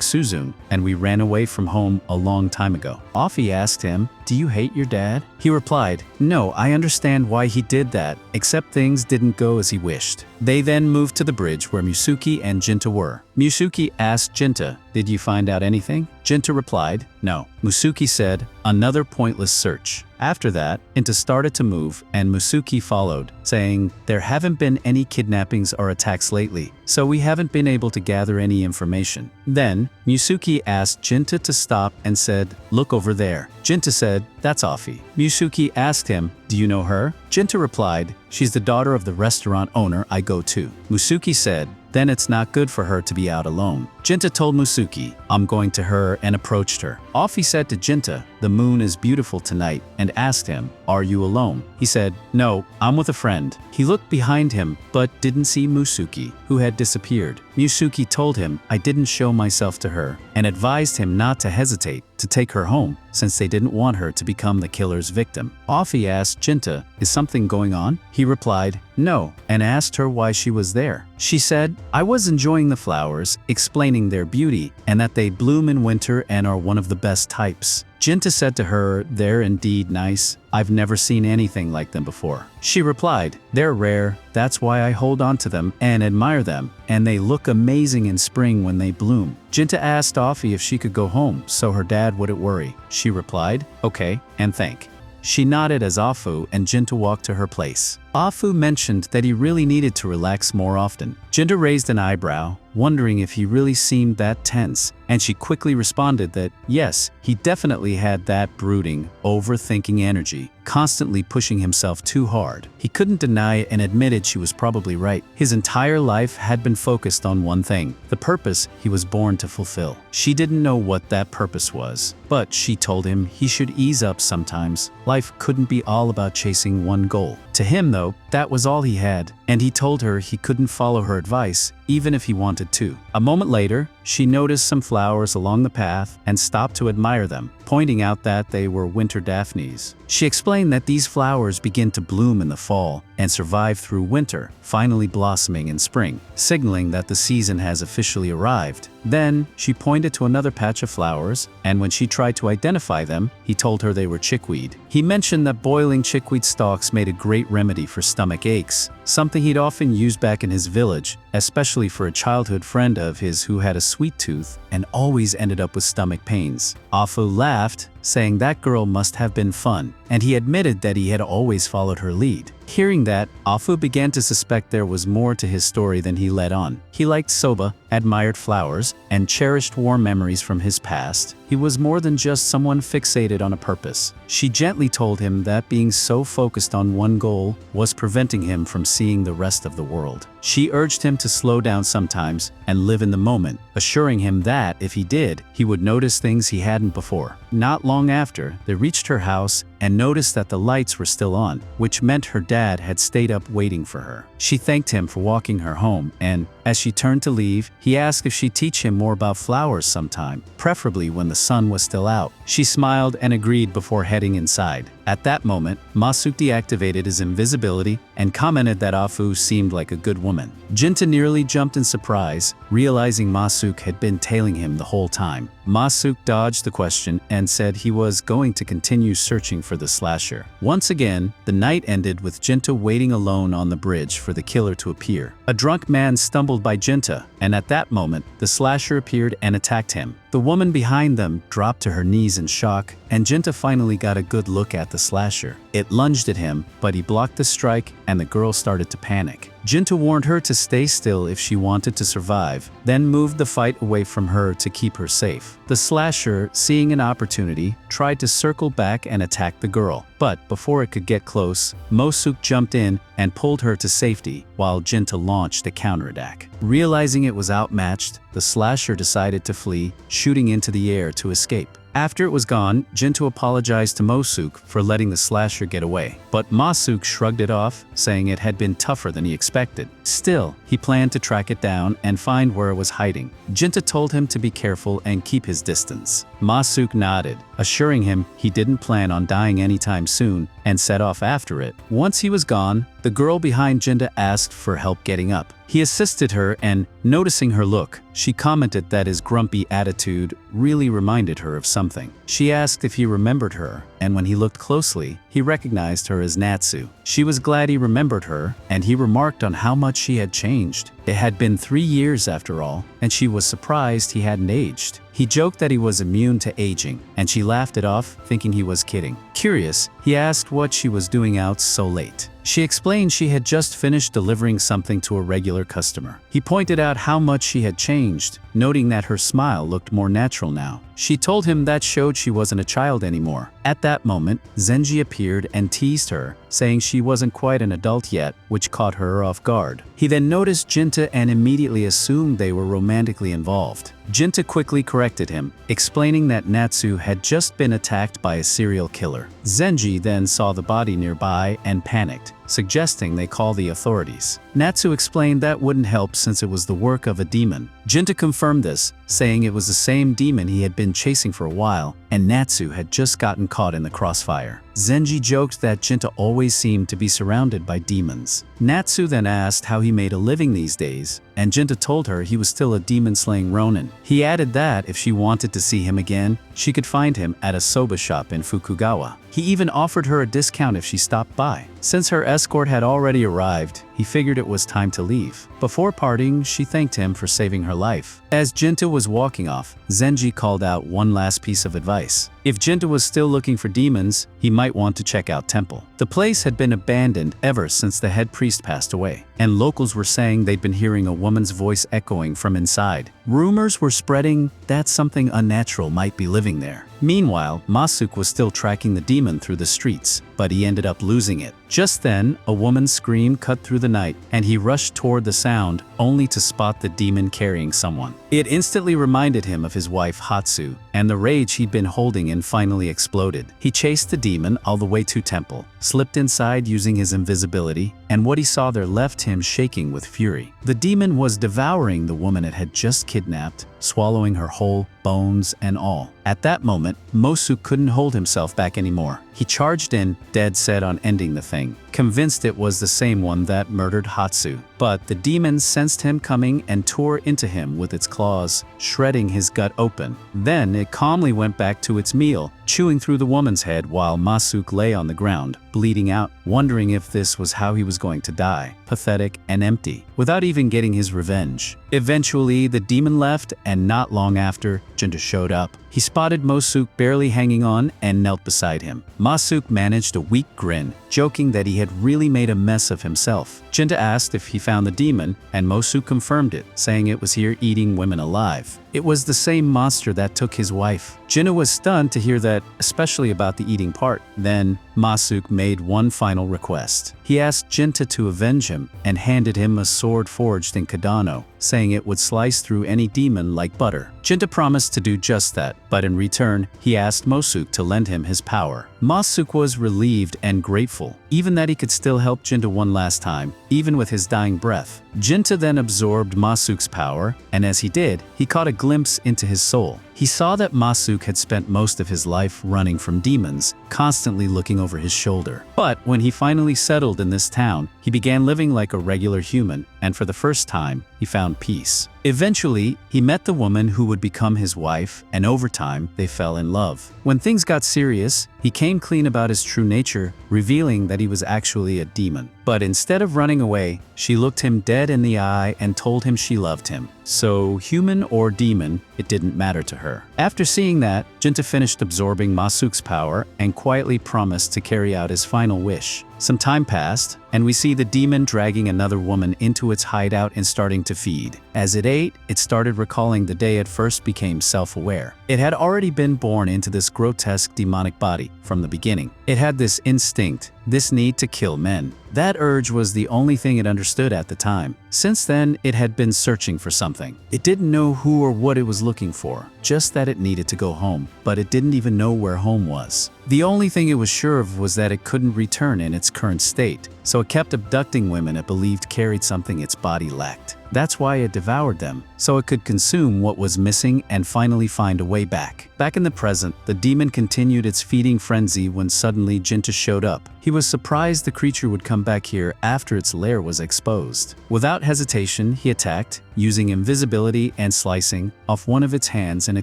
Suzun, and we ran away from home a long time ago. Afi asked him, do you hate your dad? He replied, no, I understand why he did that, except things didn't go as he wished. They then moved to the bridge where Musuki and Genta were. Musuki asked Genta, did you find out anything? Genta replied, no. Musuki said, another pointless search. After that, Genta started to move, and Musuki followed, saying, there haven't been any kidnappings or attacks lately, so we haven't been able to gather any information. Then, Musuki asked Genta to stop and said, look over there. Genta said, that's Afi. Musuki asked him, do you know her? Genta replied, she's the daughter of the restaurant owner I go to. Musuki said, then it's not good for her to be out alone. Genta told Musuki, I'm going to her, and approached her. Afi said to Genta, the moon is beautiful tonight, and asked him, are you alone? He said, no, I'm with a friend. He looked behind him, but didn't see Musuki, who had disappeared. Musuki told him I didn't show myself to her, and advised him not to hesitate to take her home, since they didn't want her to become the killer's victim. Afi asked Genta, is something going on? He replied, no, and asked her why she was there. She said, I was enjoying the flowers, explaining their beauty, and that they bloom in winter and are one of the best types. Genta said to her, they're indeed nice. I've never seen anything like them before. She replied, they're rare, that's why I hold on to them and admire them, and they look amazing in spring when they bloom. Genta asked Afi if she could go home so her dad wouldn't worry. She replied, okay, and thank. She nodded as Afu and Genta walked to her place. Afu mentioned that he really needed to relax more often. Genta raised an eyebrow, wondering if he really seemed that tense, and she quickly responded that, yes, he definitely had that brooding, overthinking energy, constantly pushing himself too hard. He couldn't deny it and admitted she was probably right. His entire life had been focused on one thing, the purpose he was born to fulfill. She didn't know what that purpose was, but she told him he should ease up sometimes. Life couldn't be all about chasing one goal. To him, though, that was all he had, and he told her he couldn't follow her advice, even if he wanted to. A moment later, she noticed some flowers along the path and stopped to admire them, pointing out that they were winter daphnes. She explained that these flowers begin to bloom in the fall and survive through winter, finally blossoming in spring, signaling that the season has officially arrived. Then, she pointed to another patch of flowers, and when she tried to identify them, he told her they were chickweed. He mentioned that boiling chickweed stalks made a great remedy for stomach aches, something he'd often used back in his village, especially for a childhood friend of his who had a sweet tooth and always ended up with stomach pains. Afu laughed, saying that girl must have been fun, and he admitted that he had always followed her lead. Hearing that, Afu began to suspect there was more to his story than he let on. He liked soba, admired flowers, and cherished warm memories from his past. He was more than just someone fixated on a purpose. She gently told him that being so focused on one goal was preventing him from seeing the rest of the world. She urged him to slow down sometimes and live in the moment, assuring him that if he did, he would notice things he hadn't before. Not long after, they reached her house and noticed that the lights were still on, which meant her dad had stayed up waiting for her. She thanked him for walking her home, and as she turned to leave, he asked if she'd teach him more about flowers sometime, preferably when the sun was still out. She smiled and agreed before heading inside. At that moment, Musuki deactivated his invisibility and commented that Afu seemed like a good woman. Genta nearly jumped in surprise, realizing Musuki had been tailing him the whole time. Musuki dodged the question and said he was going to continue searching for the slasher. Once again, the night ended with Genta waiting alone on the bridge for the killer to appear. A drunk man stumbled by Genta, and at that moment, the slasher appeared and attacked him. The woman behind them dropped to her knees in shock, and Genta finally got a good look at the slasher. It lunged at him, but he blocked the strike, and the girl started to panic. Genta warned her to stay still if she wanted to survive, then moved the fight away from her to keep her safe. The slasher, seeing an opportunity, tried to circle back and attack the girl, but before it could get close, Musuki jumped in and pulled her to safety while Genta launched a counterattack. Realizing it was outmatched, the slasher decided to flee, shooting into the air to escape. After it was gone, Genta apologized to Musuki for letting the slasher get away, but Musuki shrugged it off, saying it had been tougher than he expected. Still, he planned to track it down and find where it was hiding. Genta told him to be careful and keep his distance. Musuki nodded, assuring him he didn't plan on dying anytime soon, and set off after it. Once he was gone, the girl behind Genta asked for help getting up. He assisted her and, noticing her look, she commented that his grumpy attitude really reminded her of something. She asked if he remembered her, and when he looked closely, he recognized her as Natsu. She was glad he remembered her, and he remarked on how much she had changed. It had been 3 years after all, and she was surprised he hadn't aged. He joked that he was immune to aging, and she laughed it off, thinking he was kidding. Curious, he asked what she was doing out so late. She explained she had just finished delivering something to a regular customer. He pointed out how much she had changed, noting that her smile looked more natural now. She told him that showed she wasn't a child anymore. At that moment, Zenji appeared and teased her, saying she wasn't quite an adult yet, which caught her off guard. He then noticed Genta and immediately assumed they were romantically involved. Genta quickly corrected him, explaining that Natsu had just been attacked by a serial killer. Zenji then saw the body nearby and panicked, suggesting they call the authorities. Natsu explained that wouldn't help since it was the work of a demon. Genta confirmed this, saying it was the same demon he had been chasing for a while, and Natsu had just gotten caught in the crossfire. Zenji joked that Genta always seemed to be surrounded by demons. Natsu then asked how he made a living these days, and Genta told her he was still a demon-slaying ronin. He added that if she wanted to see him again, she could find him at a soba shop in Fukugawa. He even offered her a discount if she stopped by. Since her escort had already arrived, he figured it was time to leave. Before parting, she thanked him for saving her life. As Genta was walking off, Zenji called out one last piece of advice. If Genta was still looking for demons, he might want to check out Temple. The place had been abandoned ever since the head priest passed away, and locals were saying they'd been hearing a woman's voice echoing from inside. Rumors were spreading that something unnatural might be living there. Meanwhile, Musuki was still tracking the demon through the streets, but he ended up losing it. Just then, a woman's scream cut through the night, and he rushed toward the sound, only to spot the demon carrying someone. It instantly reminded him of his wife Hatsu, and the rage he'd been holding in finally exploded. He chased the demon all the way to Temple, slipped inside using his invisibility, and what he saw there left him shaking with fury. The demon was devouring the woman it had just kidnapped, swallowing her whole, bones and all. At that moment, Musuki couldn't hold himself back anymore. He charged in, dead set on ending the thing, convinced it was the same one that murdered Hatsu. But the demon sensed him coming and tore into him with its claws, shredding his gut open. Then it calmly went back to its meal, chewing through the woman's head while Musuki lay on the ground, bleeding out, wondering if this was how he was going to die, pathetic and empty, without even getting his revenge. Eventually, the demon left, and not long after, Genta showed up. He spotted Musuki barely hanging on and knelt beside him. Musuki managed a weak grin, joking that he had really made a mess of himself. Genta asked if he found the demon, and Musuki confirmed it, saying it was here eating women alive. It was the same monster that took his wife. Genta was stunned to hear that, especially about the eating part. Then, Musuki made one final request. He asked Genta to avenge him and handed him a sword forged in Kadano, saying it would slice through any demon like butter. Genta promised to do just that, but in return, he asked Musuki to lend him his power. Musuki was relieved and grateful, even that he could still help Genta one last time, even with his dying breath. Genta then absorbed Musuki's power, and as he did, he caught a glimpse into his soul. He saw that Musuki had spent most of his life running from demons, constantly looking over his shoulder. But when he finally settled in this town, he began living like a regular human, and for the first time, he found peace. Eventually, he met the woman who would become his wife, and over time, they fell in love. When things got serious, he came clean about his true nature, revealing that he was actually a demon. But instead of running away, she looked him dead in the eye and told him she loved him. So, human or demon, it didn't matter to her. After seeing that, Genta finished absorbing Musuki's power and quietly promised to carry out his final wish. Some time passed, and we see the demon dragging another woman into its hideout and starting to feed. As it ate, it started recalling the day it first became self-aware. It had already been born into this grotesque demonic body from the beginning. It had this instinct, this need to kill men. That urge was the only thing it understood at the time. Since then, it had been searching for something. It didn't know who or what it was looking for, just that it needed to go home, but it didn't even know where home was. The only thing it was sure of was that it couldn't return in its current state, so it kept abducting women it believed carried something its body lacked. That's why it devoured them, so it could consume what was missing and finally find a way back. Back in the present, the demon continued its feeding frenzy when suddenly Genta showed up. He was surprised the creature would come back here after its lair was exposed. Without hesitation, he attacked, using invisibility and slicing off one of its hands in a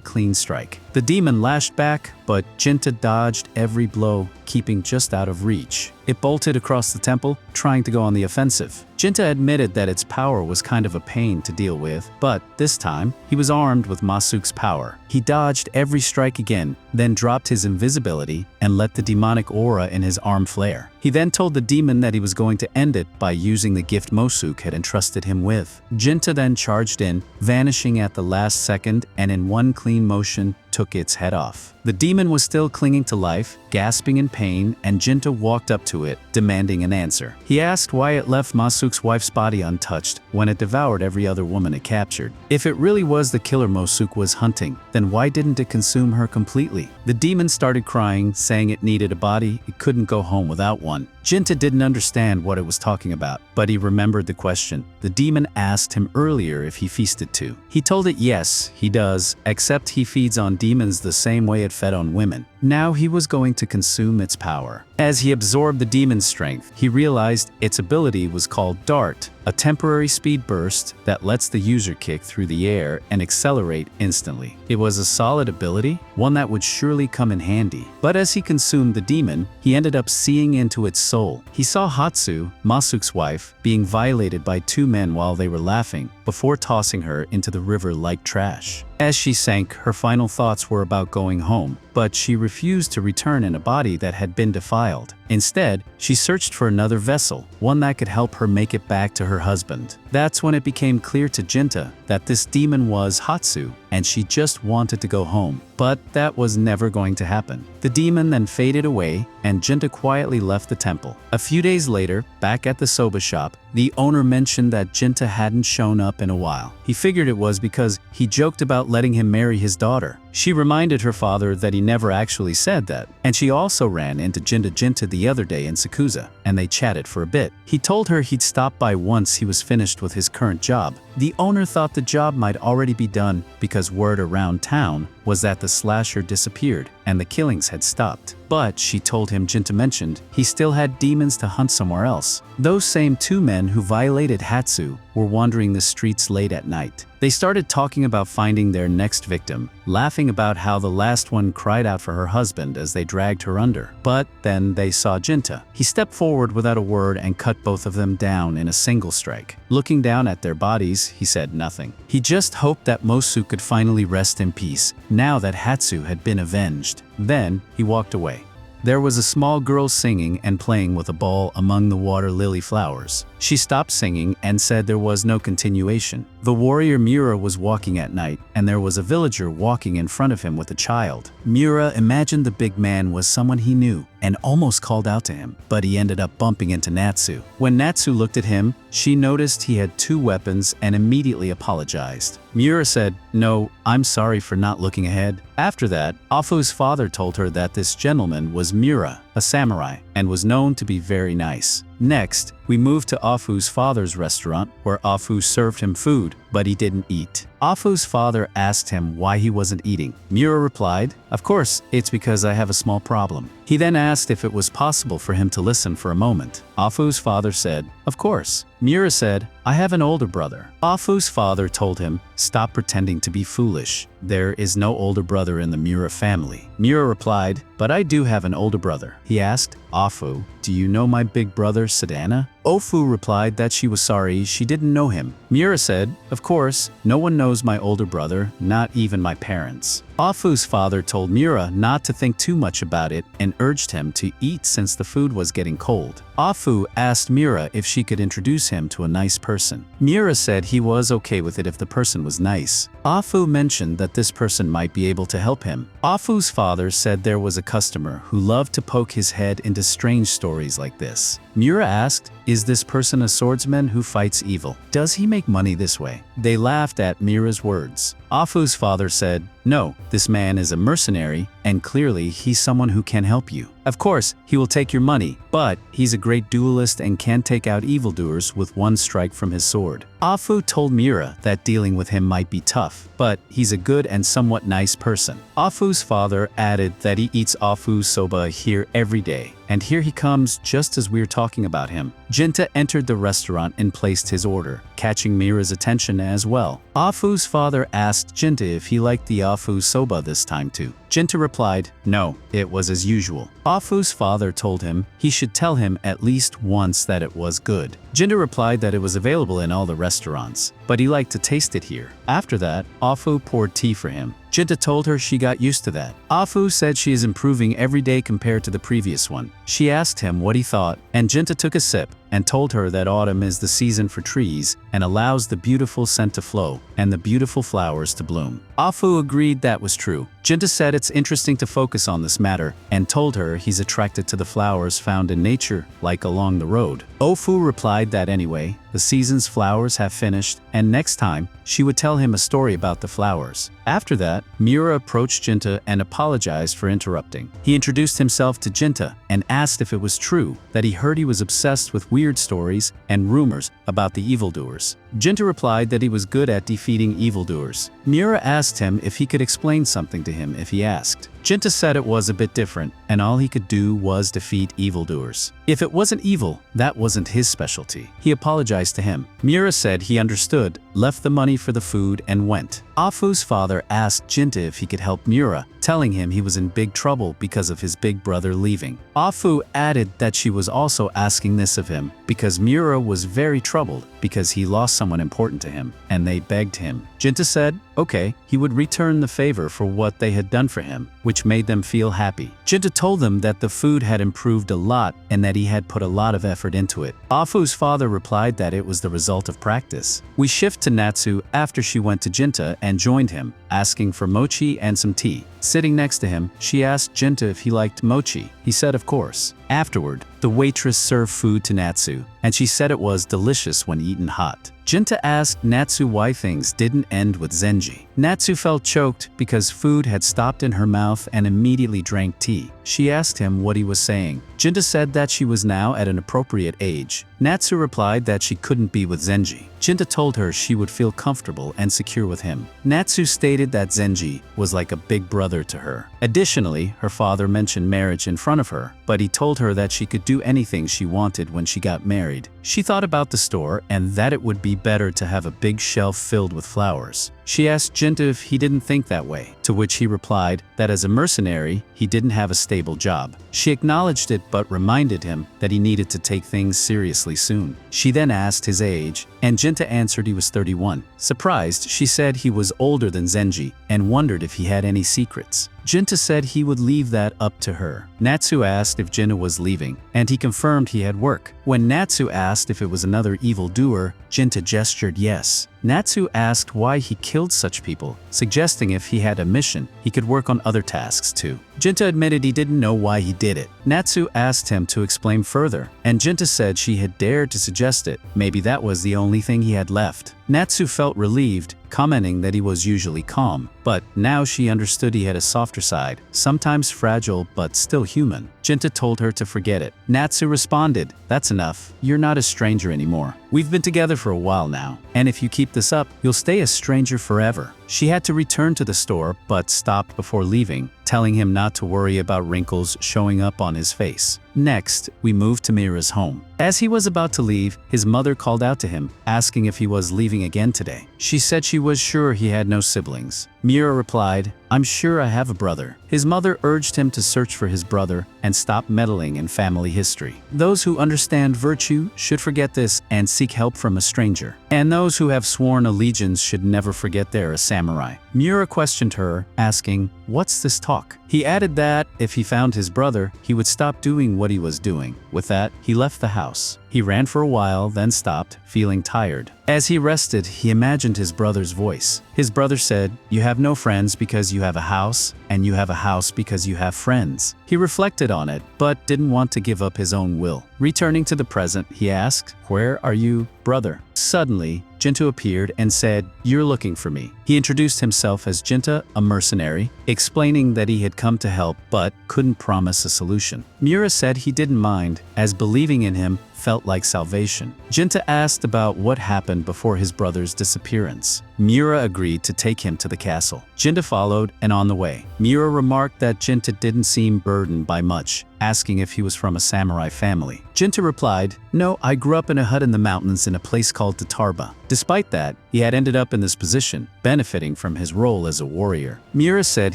clean strike. The demon lashed back, but Genta dodged every blow, keeping just out of reach. It bolted across the temple, trying to go on the offensive. Genta admitted that its power was kind of a pain to deal with, but this time, he was armed with Musuki's power. He dodged every strike again, then dropped his invisibility and let the demonic aura in his arm flare. He then told the demon that he was going to end it by using the gift Musuki had entrusted him with. Genta then charged in, vanishing at the last second, and in one clean motion, took its head off. The demon was still clinging to life, gasping in pain, and Genta walked up to it, demanding an answer. He asked why it left Musuki's wife's body untouched when it devoured every other woman it captured. If it really was the killer Musuki was hunting, then why didn't it consume her completely? The demon started crying, saying it needed a body, it couldn't go home without one. Genta didn't understand what it was talking about, but he remembered the question. The demon asked him earlier if he feasted too. He told it yes, he does, except he feeds on demons the same way it fed on women. Now he was going to consume its power. As he absorbed the demon's strength, he realized its ability was called Dart, a temporary speed burst that lets the user kick through the air and accelerate instantly. It was a solid ability, one that would surely come in handy. But as he consumed the demon, he ended up seeing into its soul. He saw Hatsu, Musuki's wife, being violated by two men while they were laughing, before tossing her into the river like trash. As she sank, her final thoughts were about going home, but she refused to return in a body that had been defiled. Instead, she searched for another vessel, one that could help her make it back to her husband. That's when it became clear to Genta that this demon was Hatsu, and she just wanted to go home. But that was never going to happen. The demon then faded away, and Genta quietly left the temple. A few days later, back at the soba shop, the owner mentioned that Genta hadn't shown up in a while. He figured it was because he joked about letting him marry his daughter. She reminded her father that he never actually said that, and she also ran into Genta the other day in Sakusa, and they chatted for a bit. He told her he'd stop by once he was finished with his current job. The owner thought the job might already be done because word around town was that the slasher disappeared and the killings had stopped. But she told him Genta mentioned he still had demons to hunt somewhere else. Those same two men who violated Hatsu were wandering the streets late at night. They started talking about finding their next victim, laughing about how the last one cried out for her husband as they dragged her under. But then they saw Genta. He stepped forward without a word and cut both of them down in a single strike. Looking down at their bodies, he said nothing. He just hoped that Musuki could finally rest in peace, now that Hatsu had been avenged. Then he walked away. There was a small girl singing and playing with a ball among the water lily flowers. She stopped singing and said there was no continuation. The warrior Miura was walking at night, and there was a villager walking in front of him with a child. Miura imagined the big man was someone he knew and almost called out to him, but he ended up bumping into Natsu. When Natsu looked at him, she noticed he had 2 weapons and immediately apologized. Miura said, "No, I'm sorry for not looking ahead." After that, Afu's father told her that this gentleman was Miura, a samurai, and was known to be very nice. Next, we moved to Afu's father's restaurant, where Afu served him food, but he didn't eat. Afu's father asked him why he wasn't eating. Miura replied, "Of course, it's because I have a small problem." He then asked if it was possible for him to listen for a moment. Afu's father said, "Of course." Miura said, "I have an older brother." Afu's father told him, "Stop pretending to be foolish. There is no older brother in the Miura family." Miura replied, "But I do have an older brother." He asked, "Afu, do you know my big brother Sadana?" Ofu replied that she was sorry she didn't know him. Miura said, "Of course, no one knows my older brother, not even my parents." Afu's father told Miura not to think too much about it and urged him to eat since the food was getting cold. Afu asked Miura if she could introduce him to a nice person. Miura said he was okay with it if the person was nice. Afu mentioned that this person might be able to help him. Afu's father said there was a customer who loved to poke his head into strange stories like this. Miura asked, "Is this person a swordsman who fights evil? Does he make money this way?" They laughed at Miura's words. Afu's father said, "No, this man is a mercenary, and clearly he's someone who can help you. Of course, he will take your money, but he's a great duelist and can take out evildoers with one strike from his sword." Afu told Miura that dealing with him might be tough, but he's a good and somewhat nice person. Afu's father added that he eats Afu's soba here every day, and here he comes just as we're talking about him. Genta entered the restaurant and placed his order, catching Miura's attention as well. Afu's father asked Genta if he liked the Afu soba this time too. Genta replied, "No, it was as usual." Afu's father told him he should tell him at least once that it was good. Genta replied that it was available in all the restaurants, but he liked to taste it here. After that, Afu poured tea for him. Genta told her she got used to that. Afu said she is improving every day compared to the previous one. She asked him what he thought, and Genta took a sip and told her that autumn is the season for trees and allows the beautiful scent to flow and the beautiful flowers to bloom. Afu agreed that was true. Genta said it's interesting to focus on this matter and told her he's attracted to the flowers found in nature, like along the road. Ofu replied that anyway, the season's flowers have finished, and next time, she would tell him a story about the flowers. After that, Miura approached Genta and apologized for interrupting. He introduced himself to Genta and asked if it was true that he heard he was obsessed with weird stories and rumors about the evildoers. Genta replied that he was good at defeating evildoers. Miura asked him if he could explain something to him if he asked. Genta said it was a bit different, and all he could do was defeat evildoers. If it wasn't evil, that wasn't his specialty. He apologized to him. Miura said he understood, left the money for the food, and went. Afu's father asked Genta if he could help Miura, telling him he was in big trouble because of his big brother leaving. Afu added that she was also asking this of him because Miura was very troubled because he lost someone important to him, and they begged him. Genta said, okay, he would return the favor for what they had done for him, which made them feel happy. Genta told them that the food had improved a lot and that he had put a lot of effort into it. Afu's father replied that it was the result of practice. We shift to Natsu after she went to Genta and joined him, asking for mochi and some tea. Sitting next to him, she asked Genta if he liked mochi. He said of course. Afterward, the waitress served food to Natsu, and she said it was delicious when eaten hot. Genta asked Natsu why things didn't end with Zenji. Natsu felt choked because food had stopped in her mouth and immediately drank tea. She asked him what he was saying. Genta said that she was now at an appropriate age. Natsu replied that she couldn't be with Zenji. Genta told her she would feel comfortable and secure with him. Natsu stated that Zenji was like a big brother to her. Additionally, her father mentioned marriage in front of her, but he told her that she could do anything she wanted when she got married. She thought about the store and that it would be better to have a big shelf filled with flowers. She asked Genta if he didn't think that way, to which he replied that as a mercenary, he didn't have a stable job. She acknowledged it but reminded him that he needed to take things seriously soon. She then asked his age, and Genta answered he was 31. Surprised, she said he was older than Zenji and wondered if he had any secrets. Genta said he would leave that up to her. Natsu asked if Genta was leaving, and he confirmed he had work. When Natsu asked if it was another evildoer, Genta gestured yes. Natsu asked why he killed such people, suggesting if he had a mission, he could work on other tasks too. Genta admitted he didn't know why he did it. Natsu asked him to explain further, and Genta said she had dared to suggest it. Maybe that was the only thing he had left. Natsu felt relieved, commenting that he was usually calm, but now she understood he had a softer side, sometimes fragile but still human. Genta told her to forget it. Natsu responded, "That's enough. You're not a stranger anymore. We've been together for a while now, and if you keep this up, you'll stay a stranger forever." She had to return to the store but stopped before leaving, telling him not to worry about wrinkles showing up on his face. Next, we moved to Mira's home. As he was about to leave, his mother called out to him, asking if he was leaving again today. She said she was sure he had no siblings. Mira replied, "I'm sure I have a brother." His mother urged him to search for his brother and stop meddling in family history. Those who understand virtue should forget this and seek help from a stranger. And those who have sworn allegiance should never forget they're a samurai. Mira questioned her, asking, "What's this talk?" He added that, if he found his brother, he would stop doing what he was doing. With that, he left the house. He ran for a while, then stopped, feeling tired. As he rested, he imagined his brother's voice. His brother said, "You have no friends because you have a house, and you have a house because you have friends." He reflected on it, but didn't want to give up his own will. Returning to the present, he asked, "Where are you, brother?" Suddenly, Genta appeared and said, "You're looking for me." He introduced himself as Genta, a mercenary, explaining that he had come to help but couldn't promise a solution. Mira said he didn't mind, as believing in him felt like salvation. Genta asked about what happened before his brother's disappearance. Mira agreed to take him to the castle. Genta followed, and on the way, Mira remarked that Genta didn't seem burdened by much, asking if he was from a samurai family. Genta replied, "No, I grew up in a hut in the mountains in a place called Tatarba." Despite that, he had ended up in this position, benefiting from his role as a warrior. Mira said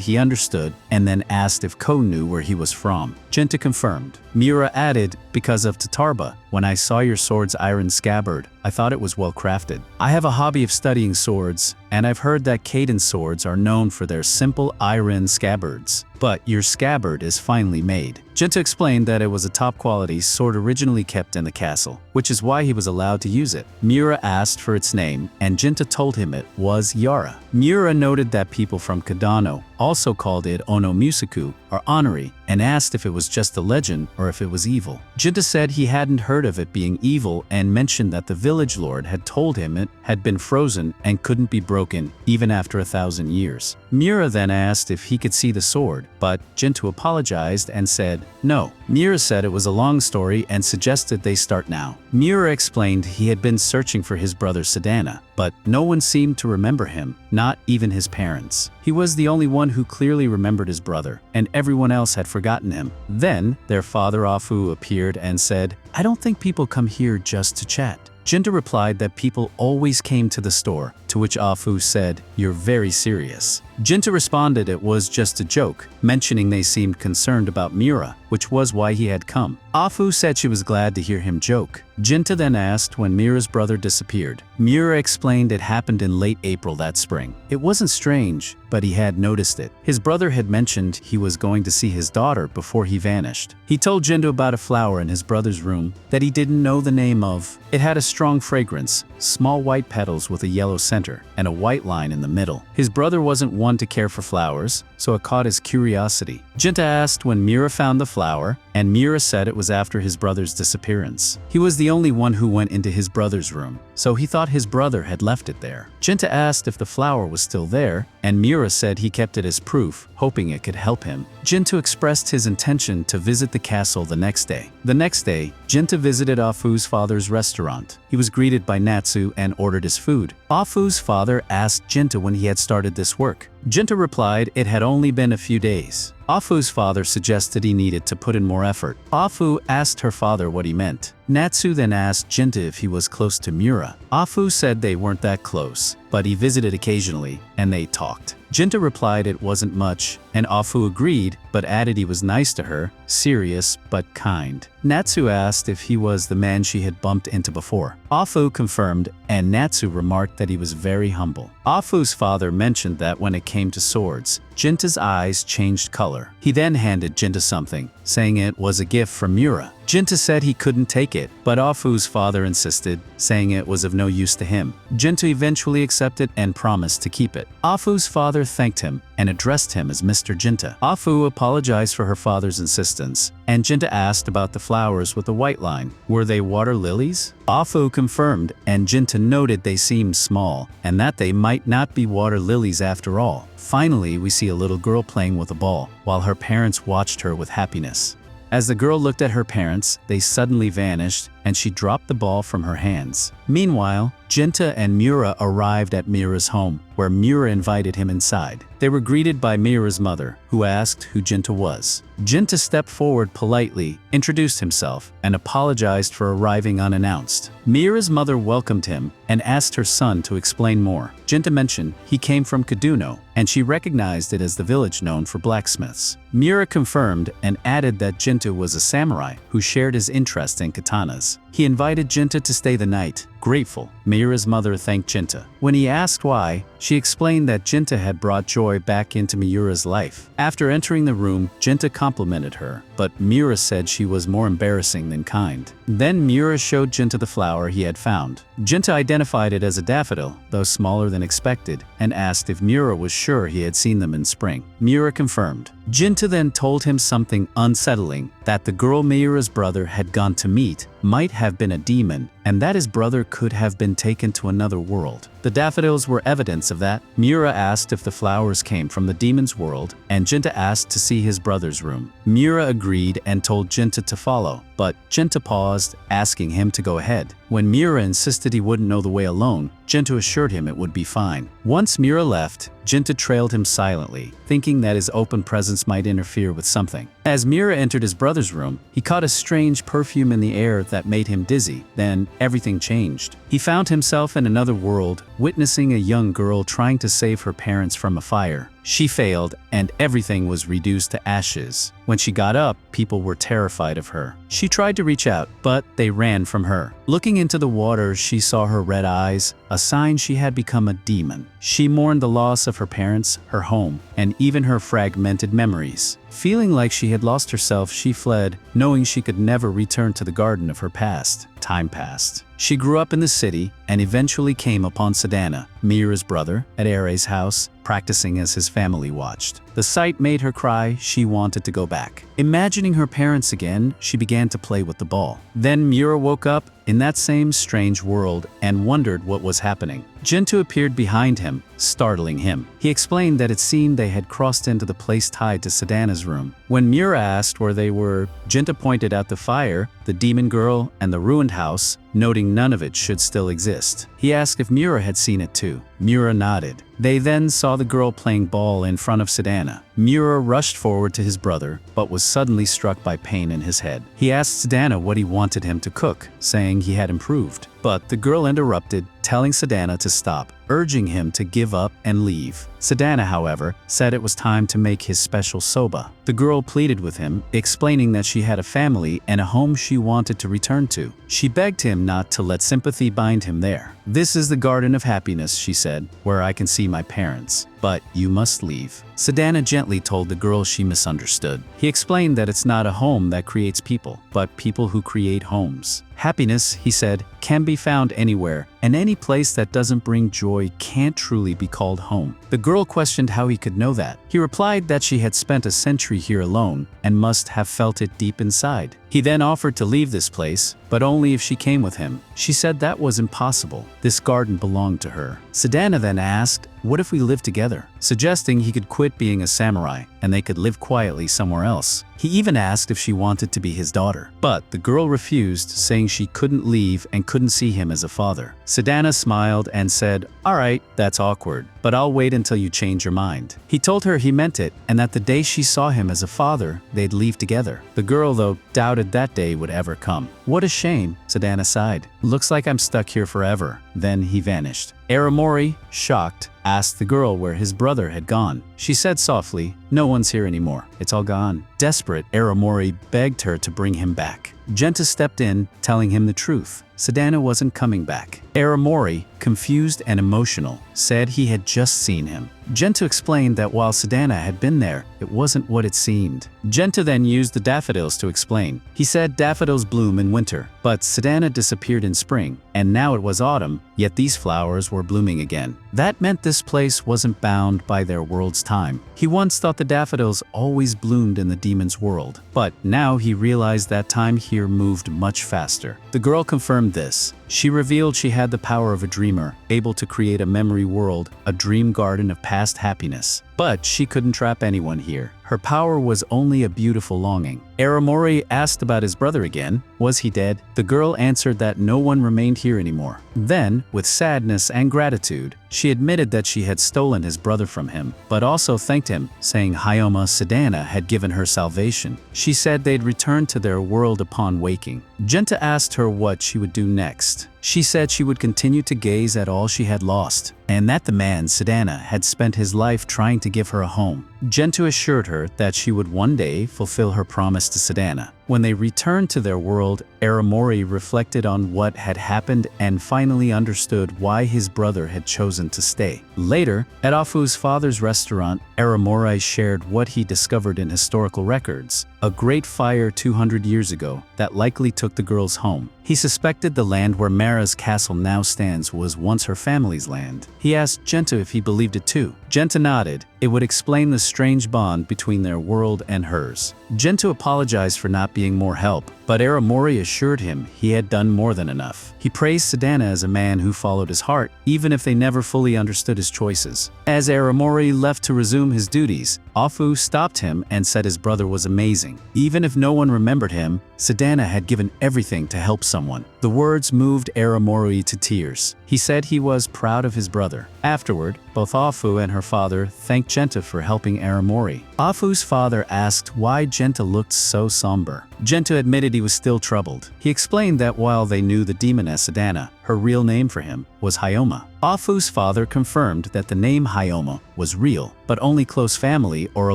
he understood and then asked if Ko knew where he was from. Genta confirmed. Mira added, "Because of Tatarba, when I saw your sword's iron scabbard, I thought it was well crafted. I have a hobby of studying swords, and I've heard that Kaiden swords are known for their simple iron scabbards. But your scabbard is finely made." Genta explained that it was a top-quality sword originally kept in the castle, which is why he was allowed to use it. Mira asked for its name, and Genta told him it was Yara. Mira noted that people from Kadano also called it Ono Musuku, or Honori, and asked if it was just a legend or if it was evil. Genta said he hadn't heard of it being evil and mentioned that the village lord had told him it had been frozen and couldn't be broken even after 1,000 years. Mira then asked if he could see the sword, but Genta apologized and said no. Mira said it was a long story and suggested they start now. Mira explained he had been searching for his brother Sadana, but no one seemed to remember him, not even his parents. He was the only one who clearly remembered his brother, and everyone else had forgotten him. Then, their father Afu appeared and said, "I don't think people come here just to chat." Genta replied that people always came to the store, to which Afu said, "You're very serious." Genta responded it was just a joke, mentioning they seemed concerned about Mira, which was why he had come. Afu said she was glad to hear him joke. Genta then asked when Mira's brother disappeared. Mira explained it happened in late April that spring. It wasn't strange, but he had noticed it. His brother had mentioned he was going to see his daughter before he vanished. He told Genta about a flower in his brother's room that he didn't know the name of. It had a strong fragrance, small white petals with a yellow center, and a white line in the middle. His brother wasn't one to care for flowers, so it caught his curiosity. Genta asked when Mira found the flower, and Mira said it was after his brother's disappearance. He was the only one who went into his brother's room, so he thought his brother had left it there. Genta asked if the flower was still there, and Mira said he kept it as proof, hoping it could help him. Genta expressed his intention to visit the castle the next day. The next day, Genta visited Afu's father's restaurant. He was greeted by Natsu and ordered his food. Afu's father asked Genta when he had started this work. Genta replied it had only been a few days. Afu's father suggested he needed to put in more effort. Afu asked her father what he meant. Natsu then asked Genta if he was close to Miura. Afu said they weren't that close, but he visited occasionally, and they talked. Genta replied it wasn't much, and Afu agreed, but added he was nice to her, serious but kind. Natsu asked if he was the man she had bumped into before. Afu confirmed, and Natsu remarked that he was very humble. Afu's father mentioned that when it came to swords, Genta's eyes changed color. He then handed Genta something, saying it was a gift from Miura. Genta said he couldn't take it, but Afu's father insisted, saying it was of no use to him. Genta eventually accepted and promised to keep it. Afu's father thanked him and addressed him as Mr. Genta. Afu apologized for her father's insistence, and Genta asked about the flowers with the white line. Were they water lilies? Afu confirmed, and Genta noted they seemed small, and that they might not be water lilies after all. Finally, we see a little girl playing with a ball, while her parents watched her with happiness. As the girl looked at her parents, they suddenly vanished, and she dropped the ball from her hands. Meanwhile, Genta and Miura arrived at Miura's home, where Miura invited him inside. They were greeted by Miura's mother, who asked who Genta was. Genta stepped forward politely, introduced himself, and apologized for arriving unannounced. Miura's mother welcomed him and asked her son to explain more. Genta mentioned he came from Kaduno, and she recognized it as the village known for blacksmiths. Miura confirmed and added that Genta was a samurai who shared his interest in katanas. He invited Genta to stay the night. Grateful, Miura's mother thanked Genta. When he asked why, she explained that Genta had brought joy back into Miura's life. After entering the room, Genta complimented her, but Miura said she was more embarrassing than kind. Then Miura showed Genta the flower he had found. Genta identified it as a daffodil, though smaller than expected, and asked if Miura was sure he had seen them in spring. Miura confirmed. Genta then told him something unsettling, that the girl Miura's brother had gone to meet might have been a demon, and that his brother could have been taken to another world. The daffodils were evidence of that. Miura asked if the flowers came from the demon's world, and Genta asked to see his brother's room. Miura agreed and told Genta to follow, but Genta paused, asking him to go ahead. When Miura insisted he wouldn't know the way alone, Genta assured him it would be fine. Once Miura left, Genta trailed him silently, thinking that his open presence might interfere with something. As Miura entered his brother's room, he caught a strange perfume in the air that made him dizzy. Then, everything changed. He found himself in another world, witnessing a young girl trying to save her parents from a fire. She failed, and everything was reduced to ashes. When she got up, people were terrified of her. She tried to reach out, but they ran from her. Looking into the water, she saw her red eyes, a sign she had become a demon. She mourned the loss of her parents, her home, and even her fragmented memories. Feeling like she had lost herself, she fled, knowing she could never return to the garden of her past. Time passed. She grew up in the city and eventually came upon Sadana, Miura's brother, at Are's house, practicing as his family watched. The sight made her cry. She wanted to go back. Imagining her parents again, she began to play with the ball. Then Miura woke up in that same strange world and wondered what was happening. Genta appeared behind him, startling him. He explained that it seemed they had crossed into the place tied to Sadana's room. When Miura asked where they were, Genta pointed out the fire, the demon girl, and the ruined house, noting none of it should still exist. He asked if Miura had seen it too. Miura nodded. They then saw the girl playing ball in front of Sadana. Miura rushed forward to his brother, but was suddenly struck by pain in his head. He asked Sadana what he wanted him to cook, saying he had improved. But the girl interrupted, telling Sadana to stop, urging him to give up and leave. Sadana, however, said it was time to make his special soba. The girl pleaded with him, explaining that she had a family and a home she wanted to return to. She begged him not to let sympathy bind him there. "This is the garden of happiness," she said, "where I can see my parents. But you must leave." Sadana gently told the girl she misunderstood. He explained that it's not a home that creates people, but people who create homes. Happiness, he said, can be found anywhere, and any place that doesn't bring joy can't truly be called home. The girl questioned how he could know that. He replied that she had spent a century here alone and must have felt it deep inside. He then offered to leave this place, but only if she came with him. She said that was impossible. This garden belonged to her. Sadana then asked, "What if we lived together?" suggesting he could quit being a samurai and they could live quietly somewhere else. He even asked if she wanted to be his daughter. But the girl refused, saying she couldn't leave and couldn't see him as a father. Sadana smiled and said, "All right, that's awkward. but I'll wait until you change your mind. He told her he meant it and that the day she saw him as a father, they'd leave together. The girl, though, doubted that day would ever come. What a shame, Sadana sighed. Looks like I'm stuck here forever. Then he vanished. Aramori, shocked, asked the girl where his brother had gone. She said softly, "No one's here anymore. It's all gone." Desperate, Aramori begged her to bring him back. Genta stepped in, telling him the truth. Sadana wasn't coming back. Aramori, confused and emotional, said he had just seen him. Genta explained that while Sadana had been there, it wasn't what it seemed. Genta then used the daffodils to explain. He said daffodils bloom in winter, but Sadana disappeared in spring, and now it was autumn, yet these flowers were blooming again. That meant this place wasn't bound by their world's time. He once thought the daffodils always bloomed in the demon's world, but now he realized that time here moved much faster. The girl confirmed this. She revealed she had the power of a dreamer, able to create a memory world, a dream garden of past happiness. But she couldn't trap anyone here. Her power was only a beautiful longing. Aramori asked about his brother again. Was he dead? The girl answered that no one remained here anymore. Then, with sadness and gratitude, she admitted that she had stolen his brother from him, but also thanked him, saying Hayoma Sadana had given her salvation. She said they'd return to their world upon waking. Genta asked her what she would do next. She said she would continue to gaze at all she had lost, and that the man, Sadana, had spent his life trying to give her a home. Genta assured her that she would one day fulfill her promise to Sadana. When they returned to their world, Aramori reflected on what had happened and finally understood why his brother had chosen to stay. Later, at Afu's father's restaurant, Aramori shared what he discovered in historical records. A great fire 200 years ago that likely took the girls home. He suspected the land where Mara's castle now stands was once her family's land. He asked Genta if he believed it too. Genta nodded. It would explain the strange bond between their world and hers. Genta apologized for not being more help, but Aramori assured him he had done more than enough. He praised Sadana as a man who followed his heart, even if they never fully understood his choices. As Aramori left to resume his duties, Afu stopped him and said his brother was amazing. Even if no one remembered him, Sadana had given everything to help someone. The words moved Aramori to tears. He said he was proud of his brother. Afterward, both Afu and her father thanked Genta for helping Aramori. Afu's father asked why Genta looked so somber. Genta admitted he was still troubled. He explained that while they knew the demoness Sadana, her real name for him was Hayoma. Afu's father confirmed that the name Hayoma was real, but only close family or a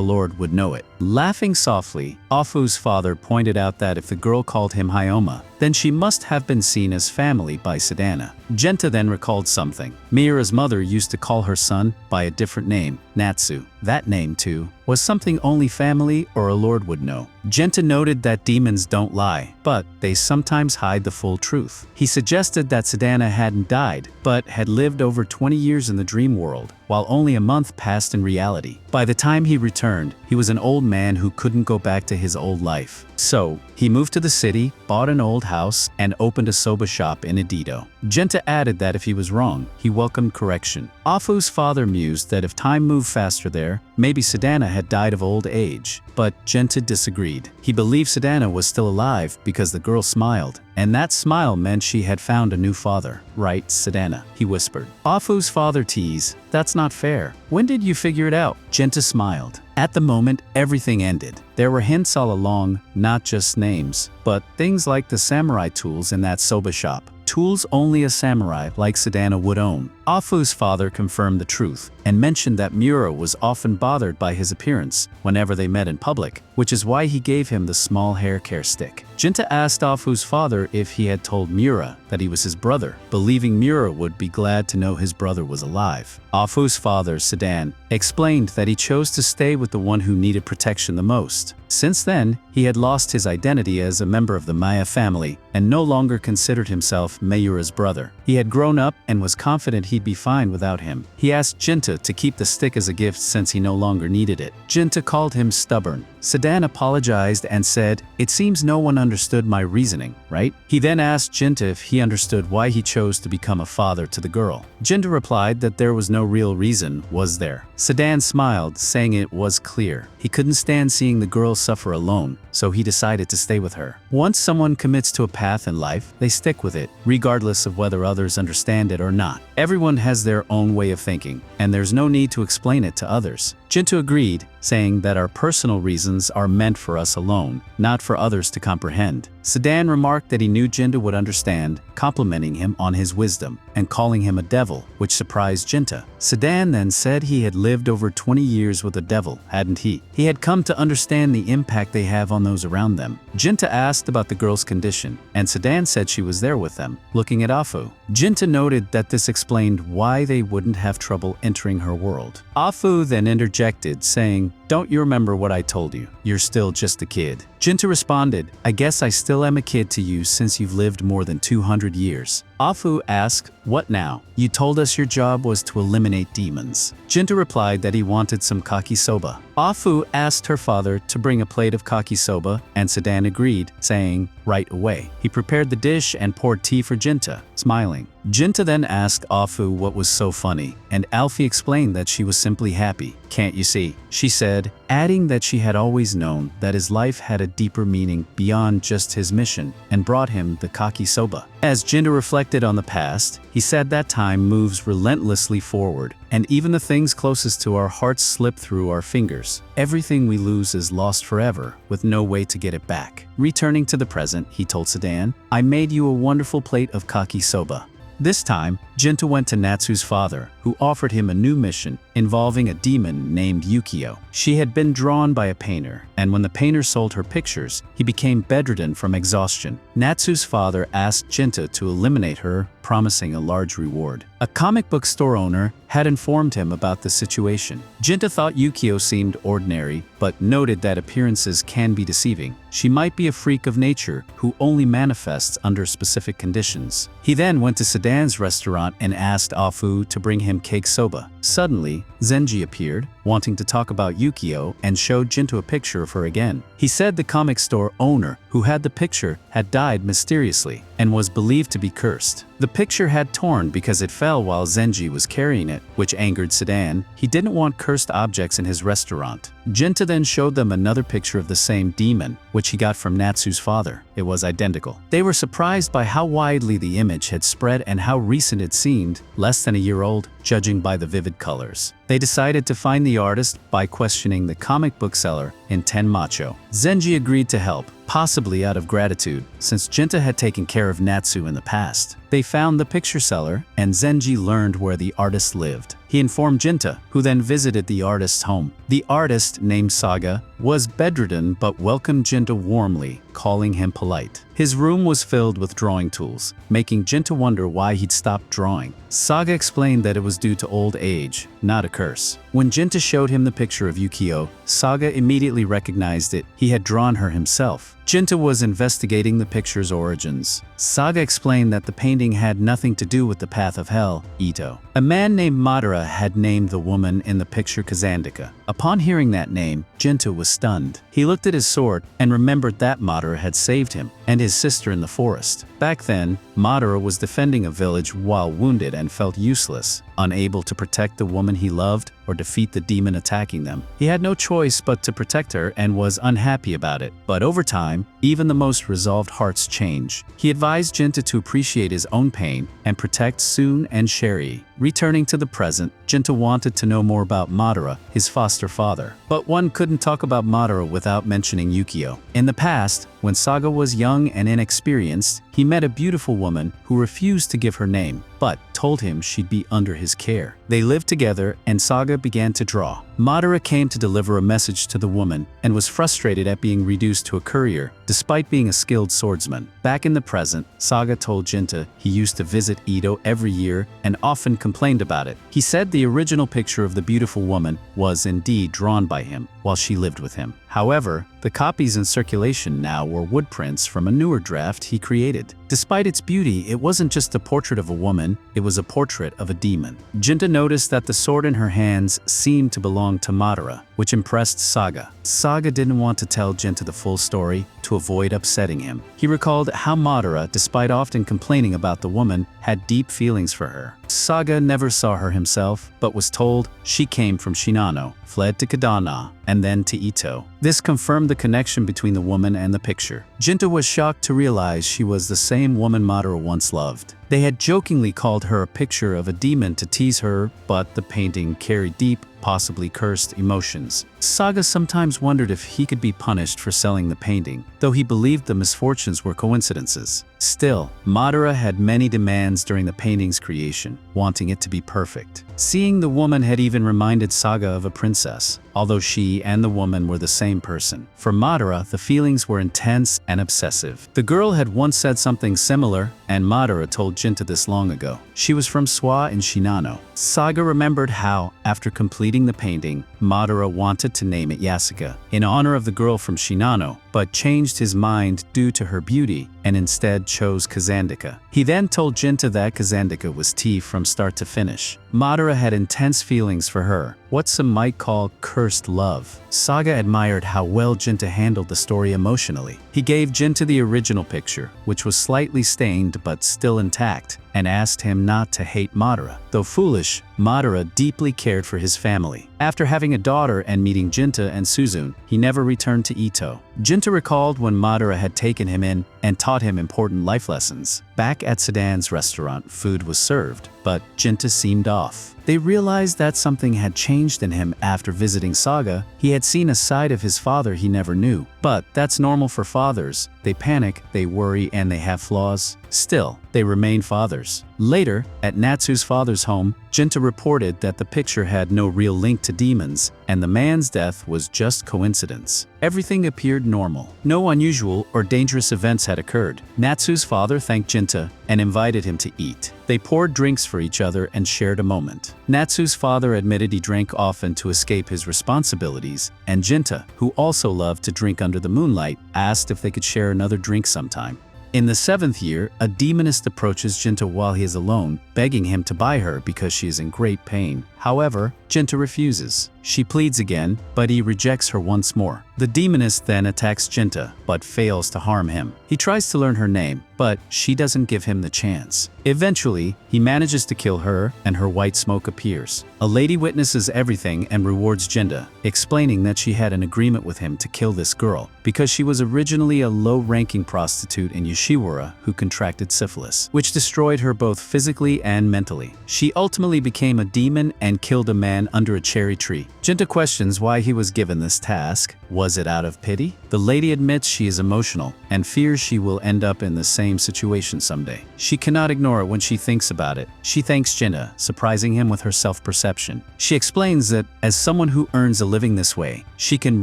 lord would know it. Laughing softly, Afu's father pointed out that if the girl called him Hayoma, then she must have been seen as family by Sadana. Genta then recalled something. Miura's mother used to call her son by a different name, Natsu. That name, too, was something only family or a lord would know. Genta noted that demons don't lie, but they sometimes hide the full truth. He suggested that Sadana hadn't died, but had lived over 20 years in the dream world, while only a month passed in reality. By the time he returned, he was an old man who couldn't go back to his old life. So, he moved to the city, bought an old house, and opened a soba shop in Edo. Genta added that if he was wrong, he welcomed correction. Afu's father mused that if time moved faster there, maybe Sadana had died of old age, but Genta disagreed. He believed Sadana was still alive because the girl smiled, and that smile meant she had found a new father. Right, Sadana, he whispered. Afu's father teased, "That's not fair. When did you figure it out?" Genta smiled. At the moment, everything ended. There were hints all along, not just names, but things like the samurai tools in that soba shop. Tools only a samurai like Sadana would own. Afu's father confirmed the truth and mentioned that Miura was often bothered by his appearance whenever they met in public, which is why he gave him the small hair care stick. Genta asked Afu's father if he had told Miura that he was his brother, believing Miura would be glad to know his brother was alive. Afu's father, Sadan, explained that he chose to stay with the one who needed protection the most. Since then, he had lost his identity as a member of the Maya family and no longer considered himself Miura's brother. He had grown up and was confident he'd be fine without him. He asked Genta to keep the stick as a gift since he no longer needed it. Genta called him stubborn. Sadan apologized and said, "It seems no one understood my reasoning, right?" He then asked Genta if he understood why he chose to become a father to the girl. Genta replied that there was no real reason, was there? Sedan smiled, saying it was clear. He couldn't stand seeing the girl suffer alone, so he decided to stay with her. Once someone commits to a path in life, they stick with it, regardless of whether others understand it or not. Everyone has their own way of thinking, and there's no need to explain it to others. Genta agreed, saying that our personal reasons are meant for us alone, not for others to comprehend. Sedan remarked that he knew Genta would understand, complimenting him on his wisdom and calling him a devil, which surprised Genta. Sedan then said he had lived over 20 years with a devil, hadn't he? He had come to understand the impact they have on those around them. Genta asked about the girl's condition, and Sedan said she was there with them, looking at Afu. Genta noted that this explained why they wouldn't have trouble entering her world. Afu then interjected, saying, "Don't you remember what I told you? You're still just a kid." Genta responded, "I guess I still am a kid to you since you've lived more than 200 years. Afu asked, "What now? You told us your job was to eliminate demons." Genta replied that he wanted some kakisoba. Afu asked her father to bring a plate of kakisoba, and Sedan agreed, saying, "Right away." He prepared the dish and poured tea for Genta, smiling. Genta then asked Afu what was so funny, and Alfie explained that she was simply happy. "Can't you see?" she said, adding that she had always known that his life had a deeper meaning beyond just his mission, and brought him the kakisoba. As Genta reflected on the past, he said that time moves relentlessly forward, and even the things closest to our hearts slip through our fingers. Everything we lose is lost forever, with no way to get it back. Returning to the present, he told Sedan, "I made you a wonderful plate of kakisoba." This time, Genta went to Natsu's father, who offered him a new mission involving a demon named Yukio. She had been drawn by a painter, and when the painter sold her pictures, he became bedridden from exhaustion. Natsu's father asked Genta to eliminate her, promising a large reward. A comic book store owner had informed him about the situation. Genta thought Yukio seemed ordinary, but noted that appearances can be deceiving. She might be a freak of nature who only manifests under specific conditions. He then went to Sedan's restaurant and asked Afu to bring him cake soba. Suddenly, Zenji appeared, wanting to talk about Yukio, and showed Genta a picture of her again. He said the comic store owner who had the picture had died mysteriously and was believed to be cursed. The picture had torn because it fell while Zenji was carrying it, which angered Sedan. He didn't want cursed objects in his restaurant. Genta then showed them another picture of the same demon, which he got from Natsu's father. It was identical. They were surprised by how widely the image had spread and how recent it seemed, less than a year old, judging by the vivid colors. They decided to find the artist by questioning the comic book seller in Tenmacho. Zenji agreed to help, possibly out of gratitude, since Genta had taken care of Natsu in the past. They found the picture seller, and Zenji learned where the artist lived. He informed Genta, who then visited the artist's home. The artist, named Saga, was bedridden but welcomed Genta warmly, calling him polite. His room was filled with drawing tools, making Genta wonder why he'd stopped drawing. Saga explained that it was due to old age, not a curse. When Genta showed him the picture of Yukio, Saga immediately recognized it. He had drawn her himself. Genta was investigating the picture's origins. Saga explained that the painting had nothing to do with the path of hell, Ito. A man named Madara had named the woman in the picture Kazandika. Upon hearing that name, Genta was stunned. He looked at his sword and remembered that Madara had saved him and his sister in the forest. Back then, Madara was defending a village while wounded and felt useless, unable to protect the woman he loved or defeat the demon attacking them. He had no choice but to protect her and was unhappy about it. But over time, even the most resolved hearts change. He advised Genta to appreciate his own pain and protect Sun and Sherry. Returning to the present, Genta wanted to know more about Madara, his foster father. But one couldn't talk about Madara without mentioning Yukio. In the past, when Saga was young and inexperienced, he met a beautiful woman who refused to give her name, but told him she'd be under his care. They lived together and Saga began to draw. Madara came to deliver a message to the woman and was frustrated at being reduced to a courier, despite being a skilled swordsman. Back in the present, Saga told Genta he used to visit Ito every year and often complained about it. He said the original picture of the beautiful woman was indeed drawn by him while she lived with him. However, the copies in circulation now were wood prints from a newer draft he created. Despite its beauty, it wasn't just a portrait of a woman, it was a portrait of a demon. Genta noticed that the sword in her hands seemed to belong belonged to Madara, which impressed Saga. Saga didn't want to tell Genta the full story to avoid upsetting him. He recalled how Madara, despite often complaining about the woman, had deep feelings for her. Saga never saw her himself, but was told she came from Shinano, fled to Kadana, and then to Ito. This confirmed the connection between the woman and the picture. Genta was shocked to realize she was the same woman Madara once loved. They had jokingly called her a picture of a demon to tease her, but the painting carried deep, possibly cursed emotions. Saga sometimes wondered if he could be punished for selling the painting, though he believed the misfortunes were coincidences. Still, Madara had many demands during the painting's creation, wanting it to be perfect. Seeing the woman had even reminded Saga of a princess, although she and the woman were the same person. For Madara, the feelings were intense and obsessive. The girl had once said something similar, and Madara told Genta this long ago. She was from Swa in Shinano. Saga remembered how, after completing the painting, Madara wanted to name it Yasuka, in honor of the girl from Shinano, but changed his mind due to her beauty and instead chose Kazandika. He then told Genta that Kazandika was tea from start to finish. Madara had intense feelings for her, what some might call cursed love. Saga admired how well Genta handled the story emotionally. He gave Genta the original picture, which was slightly stained but still intact, and asked him not to hate Madara. Though foolish, Madara deeply cared for his family. After having a daughter and meeting Genta and Suzun, he never returned to Ito. Genta recalled when Madara had taken him in and taught him important life lessons. Back at Sedan's restaurant, food was served, but Genta seemed off. They realized that something had changed in him after visiting Saga. He had seen a side of his father he never knew. But that's normal for fathers. They panic, they worry, and they have flaws. Still, they remain fathers. Later, at Natsu's father's home, Genta reported that the picture had no real link to demons, and the man's death was just coincidence. Everything appeared normal. No unusual or dangerous events had occurred. Natsu's father thanked Genta and invited him to eat. They poured drinks for each other and shared a moment. Natsu's father admitted he drank often to escape his responsibilities, and Genta, who also loved to drink under the moonlight, asked if they could share another drink sometime. In the 7th year, a demonist approaches Genta while he is alone, begging him to buy her because she is in great pain. However, Genta refuses. She pleads again, but he rejects her once more. The demonist then attacks Genta, but fails to harm him. He tries to learn her name, but she doesn't give him the chance. Eventually, he manages to kill her, and her white smoke appears. A lady witnesses everything and rewards Genta, explaining that she had an agreement with him to kill this girl because she was originally a low-ranking prostitute in Yoshiwara who contracted syphilis, which destroyed her both physically and mentally. She ultimately became a demon and killed a man under a cherry tree. Genta questions why he was given this task. Was it out of pity? The lady admits she is emotional and fears she will end up in the same situation someday. She cannot ignore it when she thinks about it. She thanks Genta, surprising him with her self-perception. She explains that, as someone who earns a living this way, she can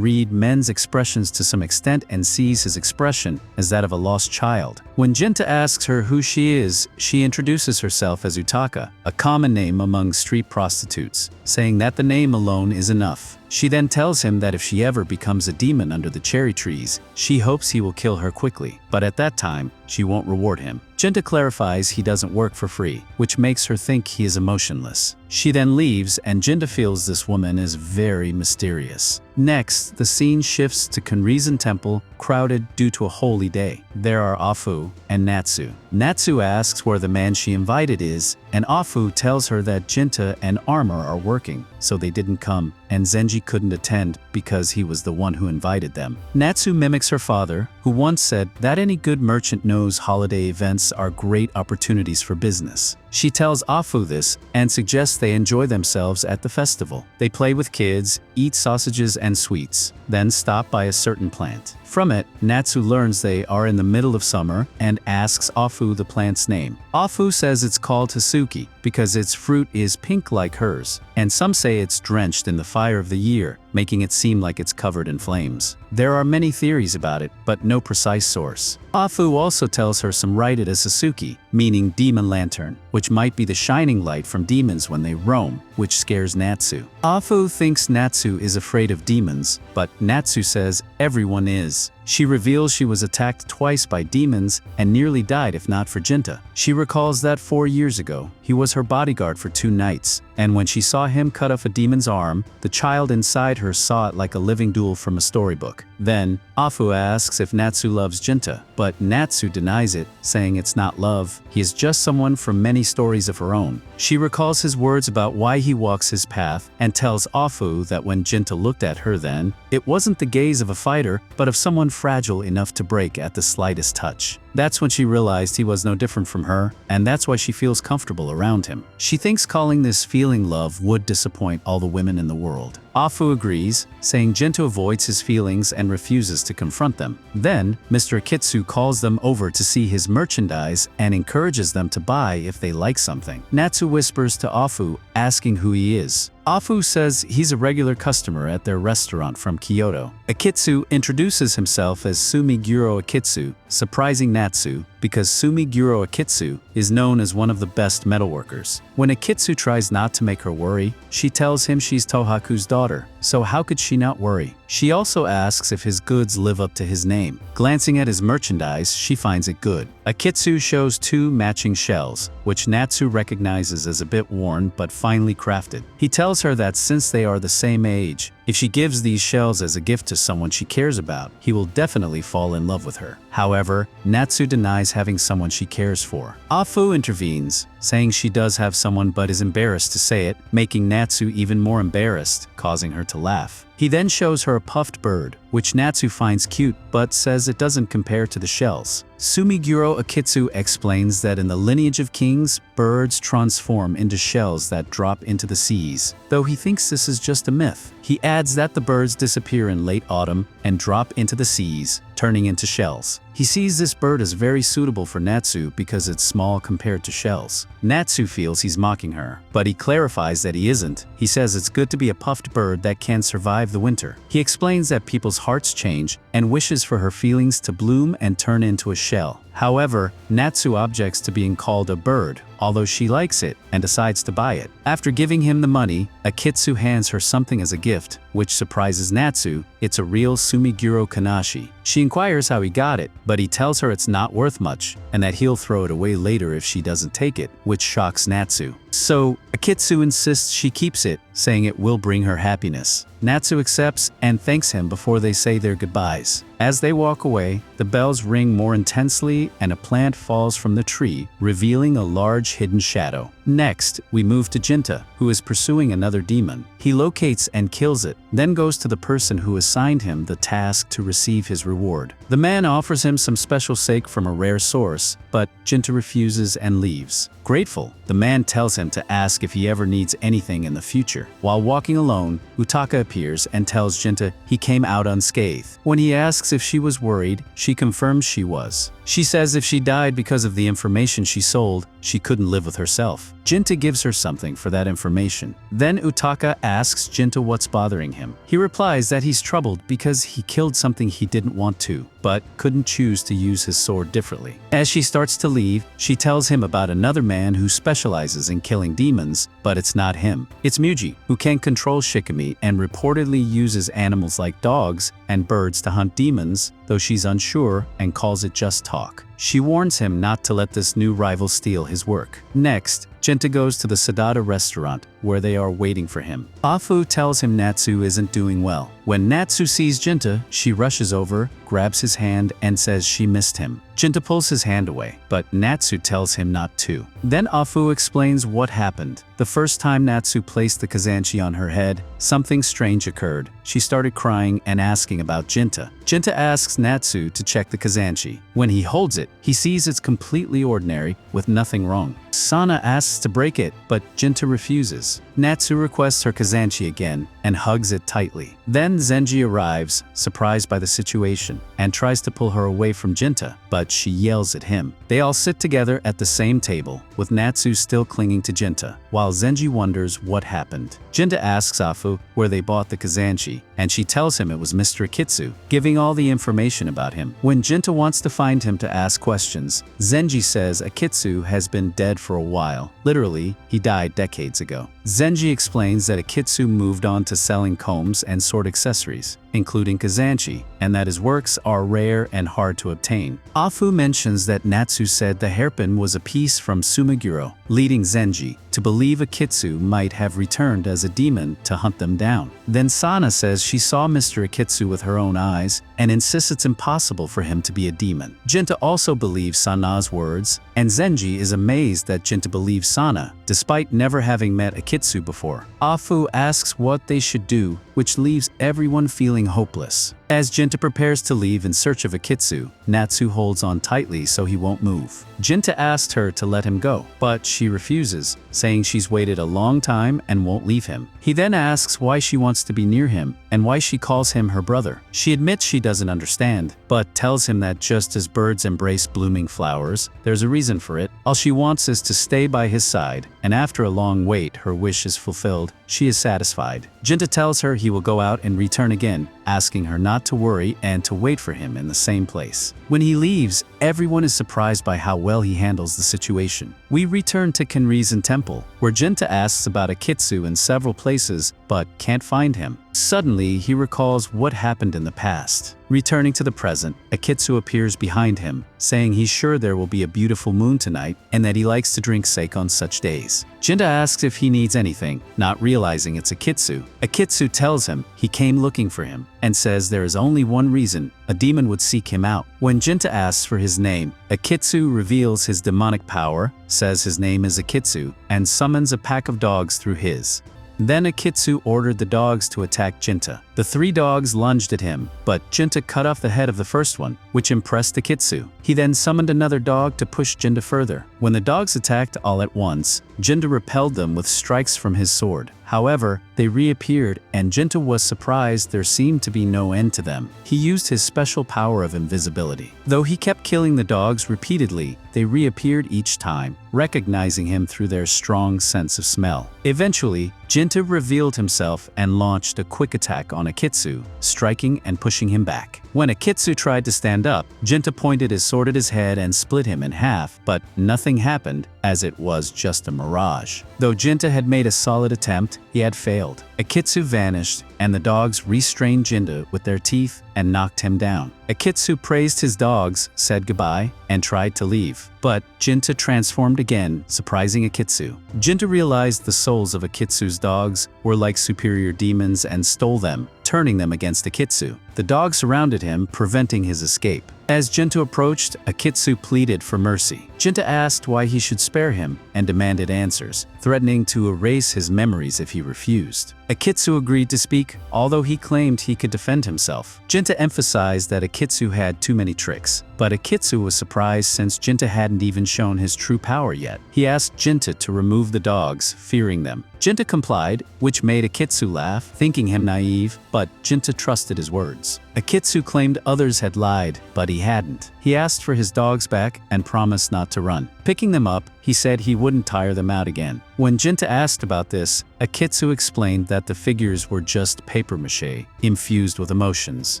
read men's expressions to some extent and sees his expression as that of a lost child. When Genta asks her who she is, she introduces herself as Utaka, a common name among street prostitutes, saying that the name alone is enough. She then tells him that if she ever becomes a demon under the cherry trees, she hopes he will kill her quickly, but at that time, she won't reward him. Genta clarifies he doesn't work for free, which makes her think he is emotionless. She then leaves, and Genta feels this woman is very mysterious. Next, the scene shifts to Kunrizen Temple, crowded due to a holy day. There are Afu and Natsu. Natsu asks where the man she invited is, and Afu tells her that Genta and Armor are working, so they didn't come, and Zenji couldn't attend because he was the one who invited them. Natsu mimics her father, who once said that any good merchant knows holiday events are great opportunities for business. She tells Afu this and suggests they enjoy themselves at the festival. They play with kids, eat sausages and sweets, then stop by a certain plant. From it, Natsu learns they are in the middle of summer and asks Afu the plant's name. Afu says it's called Hasuki because its fruit is pink like hers, and some say it's drenched in the fire of the year, making it seem like it's covered in flames. There are many theories about it, but no precise source. Afu also tells her some write it as Sasuke, meaning demon lantern, which might be the shining light from demons when they roam, which scares Natsu. Afu thinks Natsu is afraid of demons, but Natsu says everyone is. She reveals she was attacked twice by demons and nearly died if not for Genta. She recalls that 4 years ago, he was her bodyguard for 2 nights, and when she saw him cut off a demon's arm, the child inside her saw it like a living doll from a storybook. Then, Afu asks if Natsu loves Genta, but Natsu denies it, saying it's not love, he is just someone from many stories of her own. She recalls his words about why he walks his path and tells Afu that when Genta looked at her then, it wasn't the gaze of a fighter, but of someone fragile enough to break at the slightest touch. That's when she realized he was no different from her, and that's why she feels comfortable around him. She thinks calling this feeling love would disappoint all the women in the world. Afu agrees, saying Genta avoids his feelings and refuses to confront them. Then, Mr. Akitsu calls them over to see his merchandise and encourages them to buy if they like something. Natsu whispers to Afu, asking who he is. Afu says he's a regular customer at their restaurant from Kyoto. Akitsu introduces himself as Sumiguro Akitsu, surprising Natsu because Sumiguro Akitsu is known as one of the best metalworkers. When Akitsu tries not to make her worry, she tells him she's Tohaku's daughter, so how could she not worry? She also asks if his goods live up to his name. Glancing at his merchandise, she finds it good. Akitsu shows 2 matching shells, which Natsu recognizes as a bit worn but finely crafted. He tells her that since they are the same age, if she gives these shells as a gift to someone she cares about, he will definitely fall in love with her. However, Natsu denies having someone she cares for. Afu intervenes, saying she does have someone but is embarrassed to say it, making Natsu even more embarrassed, causing her to laugh. He then shows her a puffed bird, which Natsu finds cute but says it doesn't compare to the shells. Sumiguro Akitsu explains that in the lineage of kings, birds transform into shells that drop into the seas, though he thinks this is just a myth. He adds that the birds disappear in late autumn and drop into the seas, turning into shells. He sees this bird as very suitable for Natsu because it's small compared to shells. Natsu feels he's mocking her, but he clarifies that he isn't. He says it's good to be a puffed bird that can survive the winter. He explains that people's hearts change and wishes for her feelings to bloom and turn into a shell. However, Natsu objects to being called a bird, although she likes it and decides to buy it. After giving him the money, Akitsu hands her something as a gift, which surprises Natsu. It's a real Sumiguro Kanashi. She inquires how he got it, but he tells her it's not worth much and that he'll throw it away later if she doesn't take it, which shocks Natsu. So, Akitsu insists she keeps it, saying it will bring her happiness. Natsu accepts and thanks him before they say their goodbyes. As they walk away, the bells ring more intensely and a plant falls from the tree, revealing a large hidden shadow. Next, we move to Genta, who is pursuing another demon. He locates and kills it, then goes to the person who assigned him the task to receive his reward. The man offers him some special sake from a rare source, but Genta refuses and leaves. Grateful, the man tells him to ask if he ever needs anything in the future. While walking alone, Utaka appears and tells Genta he came out unscathed. When he asks if she was worried, she confirms she was. She says if she died because of the information she sold, she couldn't live with herself. Genta gives her something for that information. Then Utaka asks Genta what's bothering him. He replies that he's troubled because he killed something he didn't want to, but couldn't choose to use his sword differently. As she starts to leave, she tells him about another man who specializes in killing demons, but it's not him. It's Muji, who can control shikimi and reportedly uses animals like dogs and birds to hunt demons, though she's unsure and calls it just talk. She warns him not to let this new rival steal his work. Next, Genta goes to the Sadada restaurant, where they are waiting for him. Afu tells him Natsu isn't doing well. When Natsu sees Genta, she rushes over, grabs his hand, and says she missed him. Genta pulls his hand away, but Natsu tells him not to. Then Afu explains what happened. The first time Natsu placed the kazanshi on her head, something strange occurred. She started crying and asking about Genta. Genta asks Natsu to check the kazanshi. When he holds it, he sees it's completely ordinary, with nothing wrong. Sana asks to break it, but Genta refuses. Natsu requests her kazanshi again and hugs it tightly. Then Zenji arrives, surprised by the situation, and tries to pull her away from Genta, but she yells at him. They all sit together at the same table, with Natsu still clinging to Genta, while Zenji wonders what happened. Genta asks Afu where they bought the kazanshi, and she tells him it was Mr. Akitsu, giving all the information about him. When Genta wants to find him to ask questions, Zenji says Akitsu has been dead for a while. Literally, he died decades ago. Zenji explains that Akitsu moved on to selling combs and sword accessories. including Kazanchi, and that his works are rare and hard to obtain. Afu mentions that Natsu said the hairpin was a piece from Sumiguro, leading Zenji to believe Akitsu might have returned as a demon to hunt them down. Then Sana says she saw Mr. Akitsu with her own eyes and insists it's impossible for him to be a demon. Genta also believes Sana's words, and Zenji is amazed that Genta believes Sana, despite never having met Akitsu before. Afu asks what they should do, which leaves everyone feeling hopeless. As Genta prepares to leave in search of Akitsu, Natsu holds on tightly so he won't move. Genta asks her to let him go, but she refuses, saying she's waited a long time and won't leave him. He then asks why she wants to be near him and why she calls him her brother. She admits she doesn't understand, but tells him that just as birds embrace blooming flowers, there's a reason for it. All she wants is to stay by his side, and after a long wait, her wish is fulfilled. She is satisfied. Genta tells her he will go out and return again, asking her not to worry and to wait for him in the same place. When he leaves, everyone is surprised by how well he handles the situation. We return to Kenrizen Temple, where Genta asks about Akitsu in several places, but can't find him. Suddenly, he recalls what happened in the past. Returning to the present, Akitsu appears behind him, saying he's sure there will be a beautiful moon tonight and that he likes to drink sake on such days. Genta asks if he needs anything, not realizing it's Akitsu. Akitsu tells him he came looking for him and says there is only one reason: a demon would seek him out. When Genta asks for his name, Akitsu reveals his demonic power, says his name is Akitsu, and summons a pack of dogs through his. Then Akitsu ordered the dogs to attack Genta. The 3 dogs lunged at him, but Genta cut off the head of the first one, which impressed Akitsu. He then summoned another dog to push Genta further. When the dogs attacked all at once, Genta repelled them with strikes from his sword. However, they reappeared, and Genta was surprised there seemed to be no end to them. He used his special power of invisibility. Though he kept killing the dogs repeatedly, they reappeared each time, recognizing him through their strong sense of smell. Eventually, Genta revealed himself and launched a quick attack on Akitsu, striking and pushing him back. When Akitsu tried to stand up, Genta pointed his sword at his head and split him in half, but nothing happened, as it was just a mirage. Though Genta had made a solid attempt, he had failed. Akitsu vanished, and the dogs restrained Genta with their teeth and knocked him down. Akitsu praised his dogs, said goodbye, and tried to leave. But Genta transformed again, surprising Akitsu. Genta realized the souls of Akitsu's dogs were like superior demons and stole them, turning them against Akitsu. The dogs surrounded him, preventing his escape. As Genta approached, Akitsu pleaded for mercy. Genta asked why he should spare him and demanded answers, threatening to erase his memories if he refused. Akitsu agreed to speak, although he claimed he could defend himself. Genta emphasized that Akitsu had too many tricks, but Akitsu was surprised since Genta hadn't even shown his true power yet. He asked Genta to remove the dogs, fearing them. Genta complied, which made Akitsu laugh, thinking him naive, but Genta trusted his words. Akitsu claimed others had lied, but he hadn't. He asked for his dogs back and promised not to run. Picking them up, he said he wouldn't tire them out again. When Genta asked about this, Akitsu explained that the figures were just papier-mâché, infused with emotions.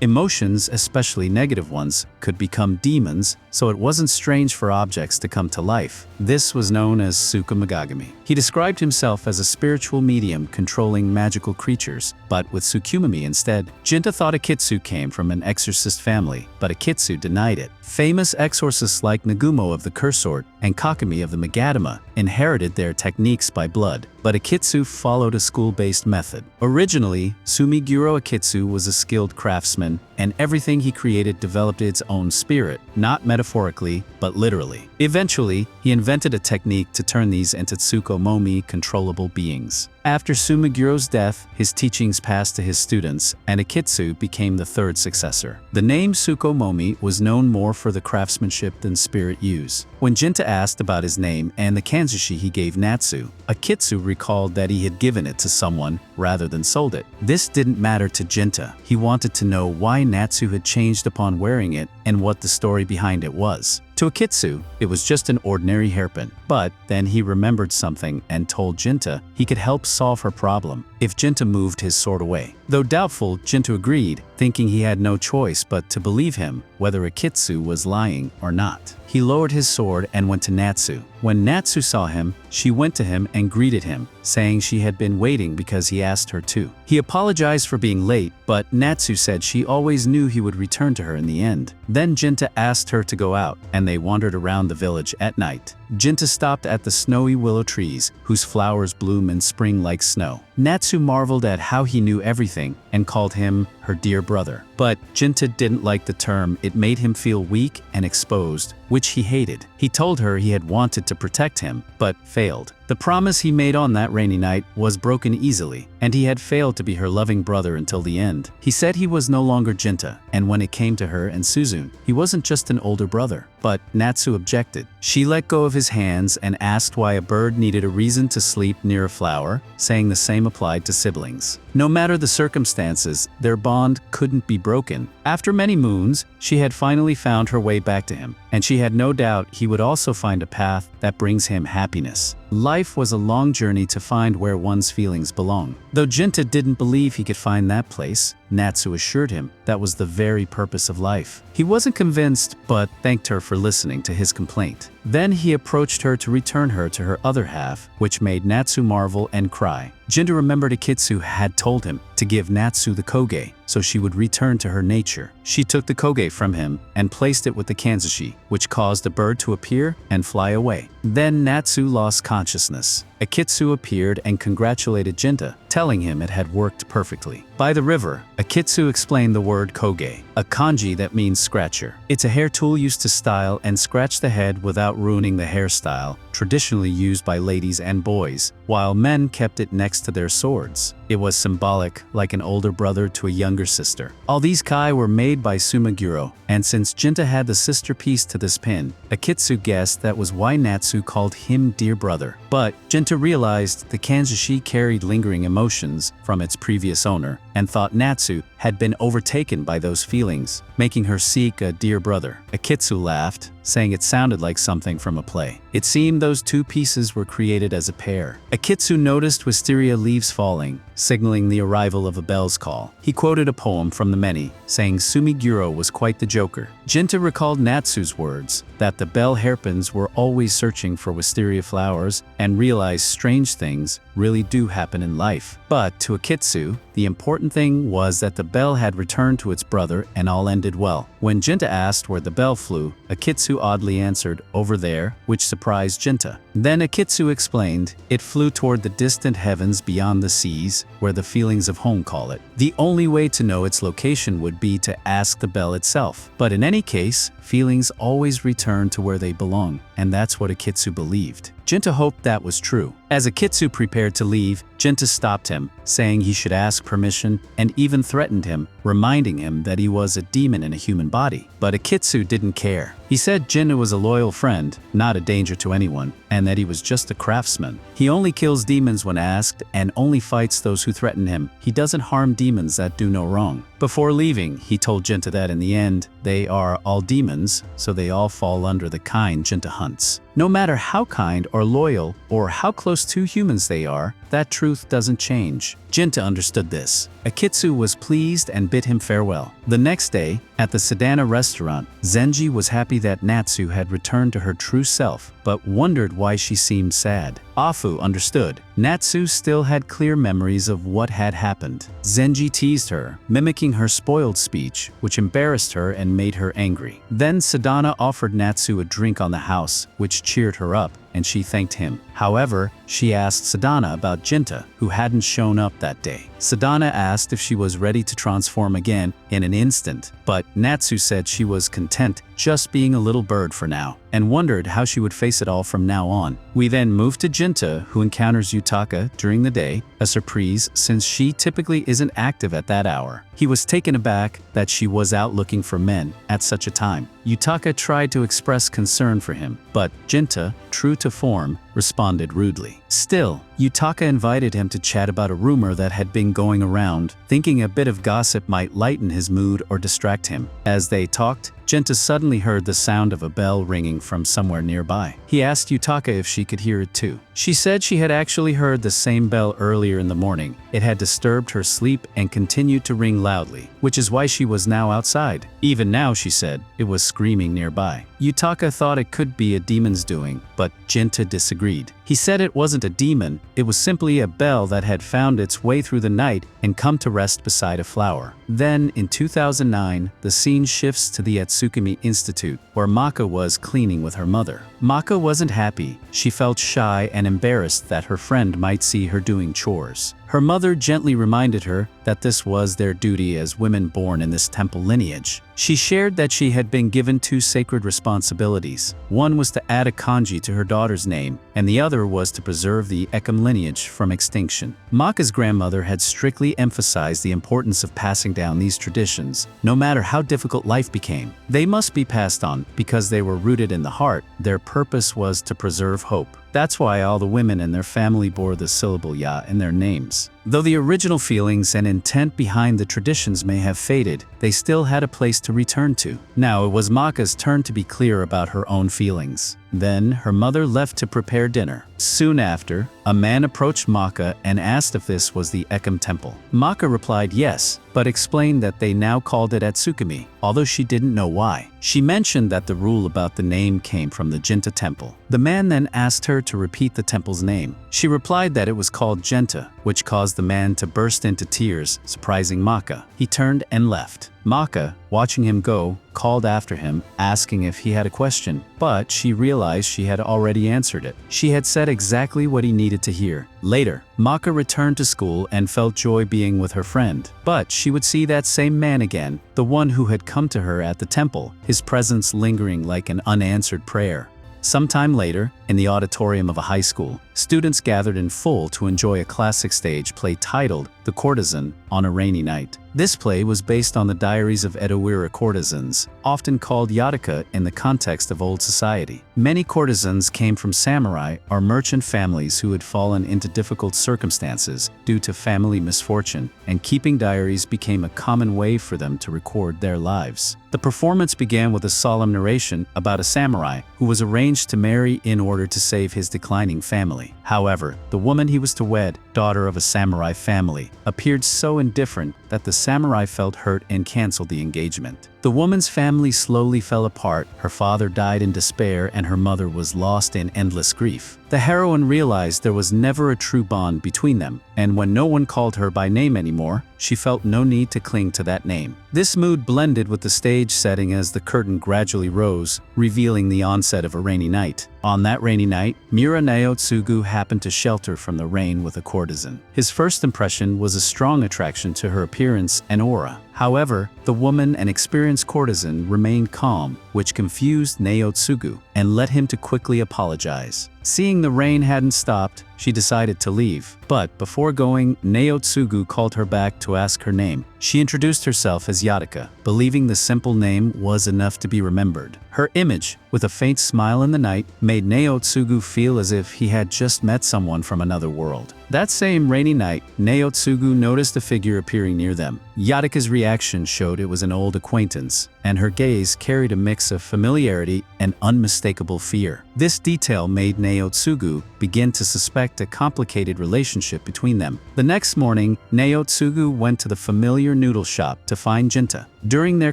Emotions, especially negative ones, could become demons, so it wasn't strange for objects to come to life. This was known as Tsukumagami. He described himself as a spiritual medium controlling magical creatures, but with Tsukumami instead. Genta thought Akitsu came from an exorcist family, but Akitsu denied it. Famous exorcists like Nagumo of the Cursor and Kakami of the Magadama inherited their techniques by blood, but Akitsu followed a school-based method. Originally, Sumiguro Akitsu was a skilled craftsman, and everything he created developed its own spirit, not metaphorically, but literally. Eventually, he invented a technique to turn these into Tsukumomi controllable beings. After Sumigiro's death, his teachings passed to his students, and Akitsu became the 3rd successor. The name Tsukumomi was known more for the craftsmanship than spirit use. When Genta asked about his name and the kanzushi he gave Natsu, Akitsu recalled that he had given it to someone rather than sold it. This didn't matter to Genta. He wanted to know why Natsu had changed upon wearing it and what the story behind it was. To Akitsu, it was just an ordinary hairpin. But then he remembered something and told Genta he could help solve her problem if Genta moved his sword away. Though doubtful, Genta agreed, thinking he had no choice but to believe him, whether Akitsu was lying or not. He lowered his sword and went to Natsu. When Natsu saw him, she went to him and greeted him, saying she had been waiting because he asked her to. He apologized for being late, but Natsu said she always knew he would return to her in the end. Then Genta asked her to go out, and they wandered around the village at night. Genta stopped at the snowy willow trees, whose flowers bloom in spring like snow. Natsu marveled at how he knew everything and called him her dear brother. But Genta didn't like the term. It made him feel weak and exposed, which he hated. He told her he had wanted to protect him, but failed. The promise he made on that rainy night was broken easily, and he had failed to be her loving brother until the end. He said he was no longer Genta, and when it came to her and Suzun, he wasn't just an older brother. But Natsu objected. She let go of his hands and asked why a bird needed a reason to sleep near a flower, saying the same applied to siblings. No matter the circumstances, their bond couldn't be broken. After many moons, she had finally found her way back to him, and she had no doubt he would also find a path that brings him happiness. Life was a long journey to find where one's feelings belong. Though Genta didn't believe he could find that place, Natsu assured him that was the very purpose of life. He wasn't convinced, but thanked her for listening to his complaint. Then he approached her to return her to her other half, which made Natsu marvel and cry. Genta remembered Akitsu had told him to give Natsu the Koge, so she would return to her nature. She took the Koge from him and placed it with the kanzushi, which caused a bird to appear and fly away. Then Natsu lost consciousness. Akitsu appeared and congratulated Genta, telling him it had worked perfectly. By the river, Akitsu explained the word koge, a kanji that means scratcher. It's a hair tool used to style and scratch the head without ruining the hairstyle, traditionally used by ladies and boys, while men kept it next to their swords. It was symbolic, like an older brother to a younger sister. All these kai were made by Sumaguro, and since Genta had the sister piece to this pin, Akitsu guessed that was why Natsu called him dear brother. But Genta realized the kanzushi carried lingering emotions from its previous owner, and thought Natsu had been overtaken by those feelings, making her seek a dear brother. Akitsu laughed, saying it sounded like something from a play. It seemed those two pieces were created as a pair. Akitsu noticed wisteria leaves falling, signaling the arrival of a bell's call. He quoted a poem from the many, saying Sumiguro was quite the joker. Genta recalled Natsu's words, that the bell hairpins were always searching for wisteria flowers, and realized strange things really do happen in life. But to Akitsu, the important thing was that the bell had returned to its brother and all ended well. When Genta asked where the bell flew, Akitsu oddly answered, over there, which surprised Genta. Then Akitsu explained, it flew toward the distant heavens beyond the seas, where the feelings of home call it. The only way to know its location would be to ask the bell itself. But in any case, feelings always return to where they belong, and that's what Akitsu believed. Genta hoped that was true. As Akitsu prepared to leave, Genta stopped him, saying he should ask permission, and even threatened him, reminding him that he was a demon in a human body. But Akitsu didn't care. He said Genta was a loyal friend, not a danger to anyone, and that he was just a craftsman. He only kills demons when asked, and only fights those who threaten him. He doesn't harm demons that do no wrong. Before leaving, he told Genta that in the end, they are all demons, so they all fall under the kind Genta hunts. No matter how kind or loyal or how close to humans they are, that truth doesn't change. Genta understood this. Akitsu was pleased and bid him farewell. The next day, at the Sedana restaurant, Zenji was happy that Natsu had returned to her true self, but wondered why she seemed sad. Afu understood. Natsu still had clear memories of what had happened. Zenji teased her, mimicking her spoiled speech, which embarrassed her and made her angry. Then Sedana offered Natsu a drink on the house, which cheered her up, and she thanked him. However, she asked Sedana about Genta, who hadn't shown up that day. Sedana asked if she was ready to transform again in an instant, but Natsu said she was content just being a little bird for now, and wondered how she would face it all from now on. We then moved to Genta, who encounters Yutaka during the day, a surprise since she typically isn't active at that hour. He was taken aback that she was out looking for men at such a time. Yutaka tried to express concern for him, but Genta, true to form, responded rudely. Still, Yutaka invited him to chat about a rumor that had been going around, thinking a bit of gossip might lighten his mood or distract him. As they talked, Genta suddenly heard the sound of a bell ringing from somewhere nearby. He asked Yutaka if she could hear it too. She said she had actually heard the same bell earlier in the morning. It had disturbed her sleep and continued to ring loudly, which is why she was now outside. Even now, she said, it was screaming nearby. Yutaka thought it could be a demon's doing, but Genta disagreed. He said it wasn't a demon, it was simply a bell that had found its way through the night and come to rest beside a flower. Then, in 2009, the scene shifts to the Atsukami Institute, where Maka was cleaning with her mother. Maka wasn't happy. She felt shy and embarrassed that her friend might see her doing chores. Her mother gently reminded her that this was their duty as women born in this temple lineage. She shared that she had been given two sacred responsibilities. One was to add a kanji to her daughter's name, and the other was to preserve the Ecchi lineage from extinction. Maka's grandmother had strictly emphasized the importance of passing down these traditions, no matter how difficult life became. They must be passed on because they were rooted in the heart. Their purpose was to preserve hope. That's why all the women in their family bore the syllable ya in their names. Though the original feelings and intent behind the traditions may have faded, they still had a place to return to. Now it was Maka's turn to be clear about her own feelings. Then her mother left to prepare dinner. Soon after, a man approached Maka and asked if this was the Ecchi temple. Maka replied yes, but explained that they now called it Atsukami, although she didn't know why. She mentioned that the rule about the name came from the Genta temple. The man then asked her to repeat the temple's name. She replied that it was called Genta, which caused the man to burst into tears, surprising Maka. He turned and left. Maka, watching him go, called after him, asking if he had a question, but she realized she had already answered it. She had said exactly what he needed to hear. Later, Maka returned to school and felt joy being with her friend. But she would see that same man again, the one who had come to her at the temple, his presence lingering like an unanswered prayer. Sometime later, in the auditorium of a high school, students gathered in full to enjoy a classic stage play titled The Courtesan on a Rainy Night. This play was based on the diaries of Edawira courtesans, often called yataka in the context of old society. Many courtesans came from samurai or merchant families who had fallen into difficult circumstances due to family misfortune, and keeping diaries became a common way for them to record their lives. The performance began with a solemn narration about a samurai who was arranged to marry in order to save his declining family. However, the woman he was to wed, daughter of a samurai family, appeared so indifferent that the samurai felt hurt and canceled the engagement. The woman's family slowly fell apart, her father died in despair, and her mother was lost in endless grief. The heroine realized there was never a true bond between them, and when no one called her by name anymore, she felt no need to cling to that name. This mood blended with the stage setting as the curtain gradually rose, revealing the onset of a rainy night. On that rainy night, Miura Naotsugu happened to shelter from the rain with a courtesan. His first impression was a strong attraction to her appearance and aura. However, the woman, an experienced courtesan, remained calm, which confused Naotsugu and led him to quickly apologize. Seeing the rain hadn't stopped, she decided to leave. But before going, Naotsugu called her back to ask her name. She introduced herself as Yataka, believing the simple name was enough to be remembered. Her image, with a faint smile in the night, made Naotsugu feel as if he had just met someone from another world. That same rainy night, Naotsugu noticed a figure appearing near them. Yataka's reaction showed it was an old acquaintance, and her gaze carried a mix of familiarity and unmistakable fear. This detail made Naotsugu begin to suspect a complicated relationship between them. The next morning, Naotsugu went to the familiar noodle shop to find Genta. During their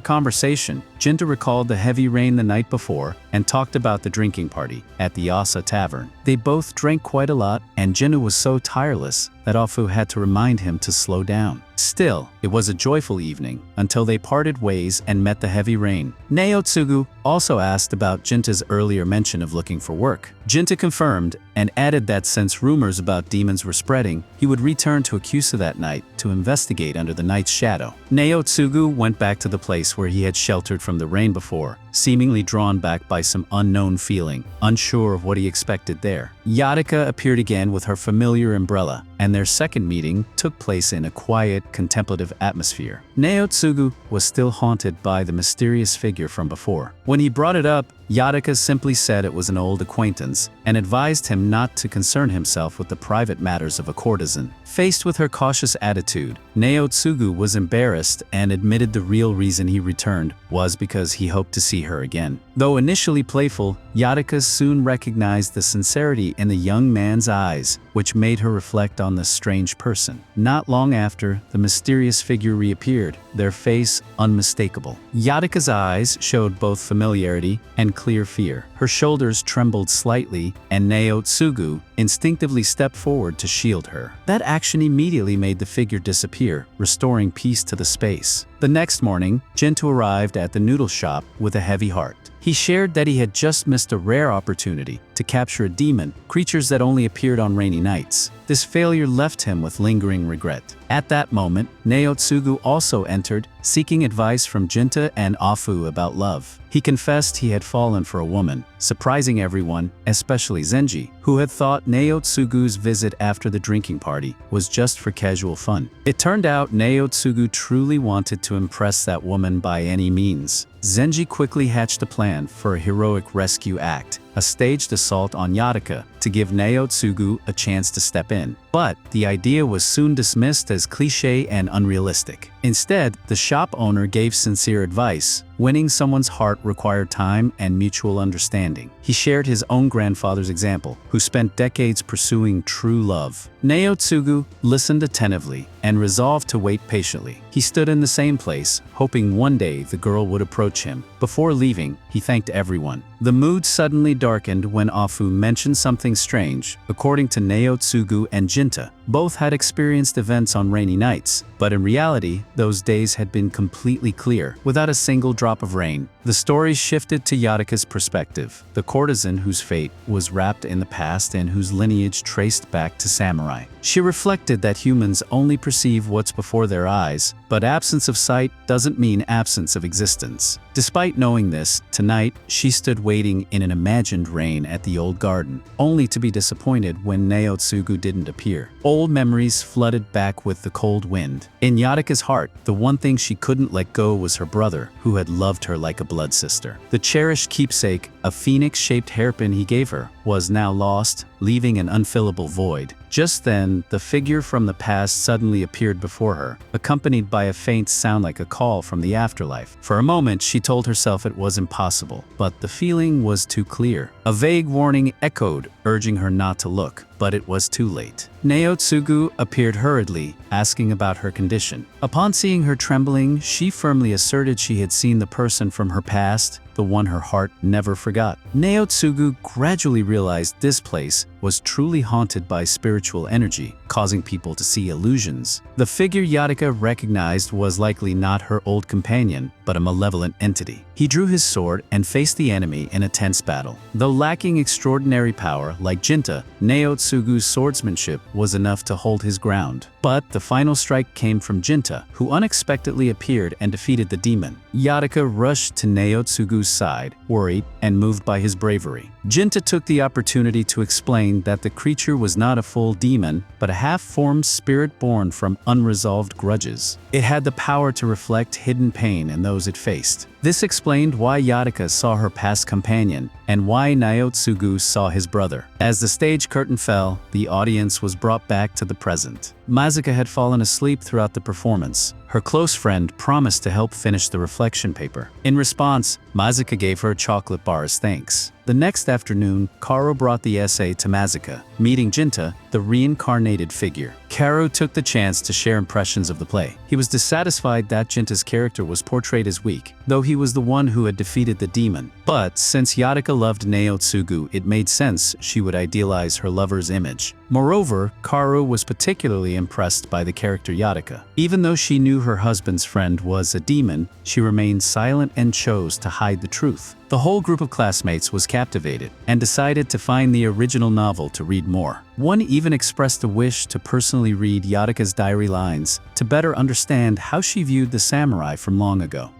conversation, Genta recalled the heavy rain the night before and talked about the drinking party at the Asa Tavern. They both drank quite a lot, and Genta was so tireless that Afu had to remind him to slow down. Still, it was a joyful evening until they parted ways and met the heavy rain. Naotsugu also asked about Genta's earlier mention of looking for work. Genta confirmed and added that since rumors about demons were spreading, he would return to Akusa that night to investigate under the night's shadow. Naotsugu went back to the place where he had sheltered from the rain before, seemingly drawn back by some unknown feeling, unsure of what he expected there. Yataka appeared again with her familiar umbrella, and their second meeting took place in a quiet, contemplative atmosphere. Naotsugu was still haunted by the mysterious figure from before. When he brought it up, Yatika simply said it was an old acquaintance and advised him not to concern himself with the private matters of a courtesan. Faced with her cautious attitude, Naotsugu was embarrassed and admitted the real reason he returned was because he hoped to see her again. Though initially playful, Yatika soon recognized the sincerity in the young man's eyes, which made her reflect on the strange person. Not long after, the mysterious figure reappeared, their face unmistakable. Yatika's eyes showed both familiarity and clear fear. Her shoulders trembled slightly, and Naotsugu instinctively stepped forward to shield her. That action immediately made the figure disappear, restoring peace to the space. The next morning, Genta arrived at the noodle shop with a heavy heart. He shared that he had just missed a rare opportunity to capture a demon, creatures that only appeared on rainy nights. This failure left him with lingering regret. At that moment, Naotsugu also entered, seeking advice from Genta and Afu about love. He confessed he had fallen for a woman, surprising everyone, especially Zenji, who had thought Naotsugu's visit after the drinking party was just for casual fun. It turned out Naotsugu truly wanted to impress that woman by any means. Zenji quickly hatched a plan for a heroic rescue act, a staged assault on Yatika to give Naotsugu a chance to step in. But the idea was soon dismissed as cliché and unrealistic. Instead, the shop owner gave sincere advice. Winning someone's heart required time and mutual understanding. He shared his own grandfather's example, who spent decades pursuing true love. Naotsugu listened attentively and resolved to wait patiently. He stood in the same place, hoping one day the girl would approach him. Before leaving, he thanked everyone. The mood suddenly darkened when Afu mentioned something strange. According to Naotsugu and Genta, both had experienced events on rainy nights, but in reality, those days had been completely clear, without a single drop of rain. The story shifted to Yatika's perspective, the courtesan whose fate was wrapped in the past and whose lineage traced back to samurai. She reflected that humans only perceive what's before their eyes, but absence of sight doesn't mean absence of existence. Despite knowing this, tonight she stood waiting in an imagined rain at the old garden, only to be disappointed when Naotsugu didn't appear. Old memories flooded back with the cold wind. In Yatika's heart, the one thing she couldn't let go was her brother, who had loved her like a blood sister. The cherished keepsake, a phoenix-shaped hairpin he gave her, was now lost, leaving an unfillable void. Just then, the figure from the past suddenly appeared before her, accompanied by a faint sound like a call from the afterlife. For a moment, she told herself it was impossible, but the feeling was too clear. A vague warning echoed, urging her not to look, but it was too late. Naotsugu appeared hurriedly, asking about her condition. Upon seeing her trembling, she firmly asserted she had seen the person from her past, the one her heart never forgot. Naotsugu gradually realized this place was truly haunted by spiritual energy, causing people to see illusions. The figure Yatika recognized was likely not her old companion, but a malevolent entity. He drew his sword and faced the enemy in a tense battle. Though lacking extraordinary power, like Genta, Naotsugu's swordsmanship was enough to hold his ground. But the final strike came from Genta, who unexpectedly appeared and defeated the demon. Yatika rushed to Naotsugu's side, worried and moved by his bravery. Genta took the opportunity to explain that the creature was not a full demon, but a half-formed spirit born from unresolved grudges. It had the power to reflect hidden pain in those it faced. This explained why Yatika saw her past companion and why Naotsugu saw his brother. As the stage curtain fell, the audience was brought back to the present. Mazuka had fallen asleep throughout the performance. Her close friend promised to help finish the reflection paper. In response, Mazuka gave her a chocolate bar as thanks. The next afternoon, Karo brought the essay to Mazuka, meeting Genta, the reincarnated figure. Karo took the chance to share impressions of the play. He was dissatisfied that Genta's character was portrayed as weak, though he was the one who had defeated the demon. But since Yatika loved Naotsugu, it made sense she would idealize her lover's image. Moreover, Karo was particularly impressed by the character Yatika. Even though she knew her husband's friend was a demon, she remained silent and chose to hide the truth. The whole group of classmates was captivated and decided to find the original novel to read more. One even expressed a wish to personally read Yatika's diary lines to better understand how she viewed the samurai from long ago.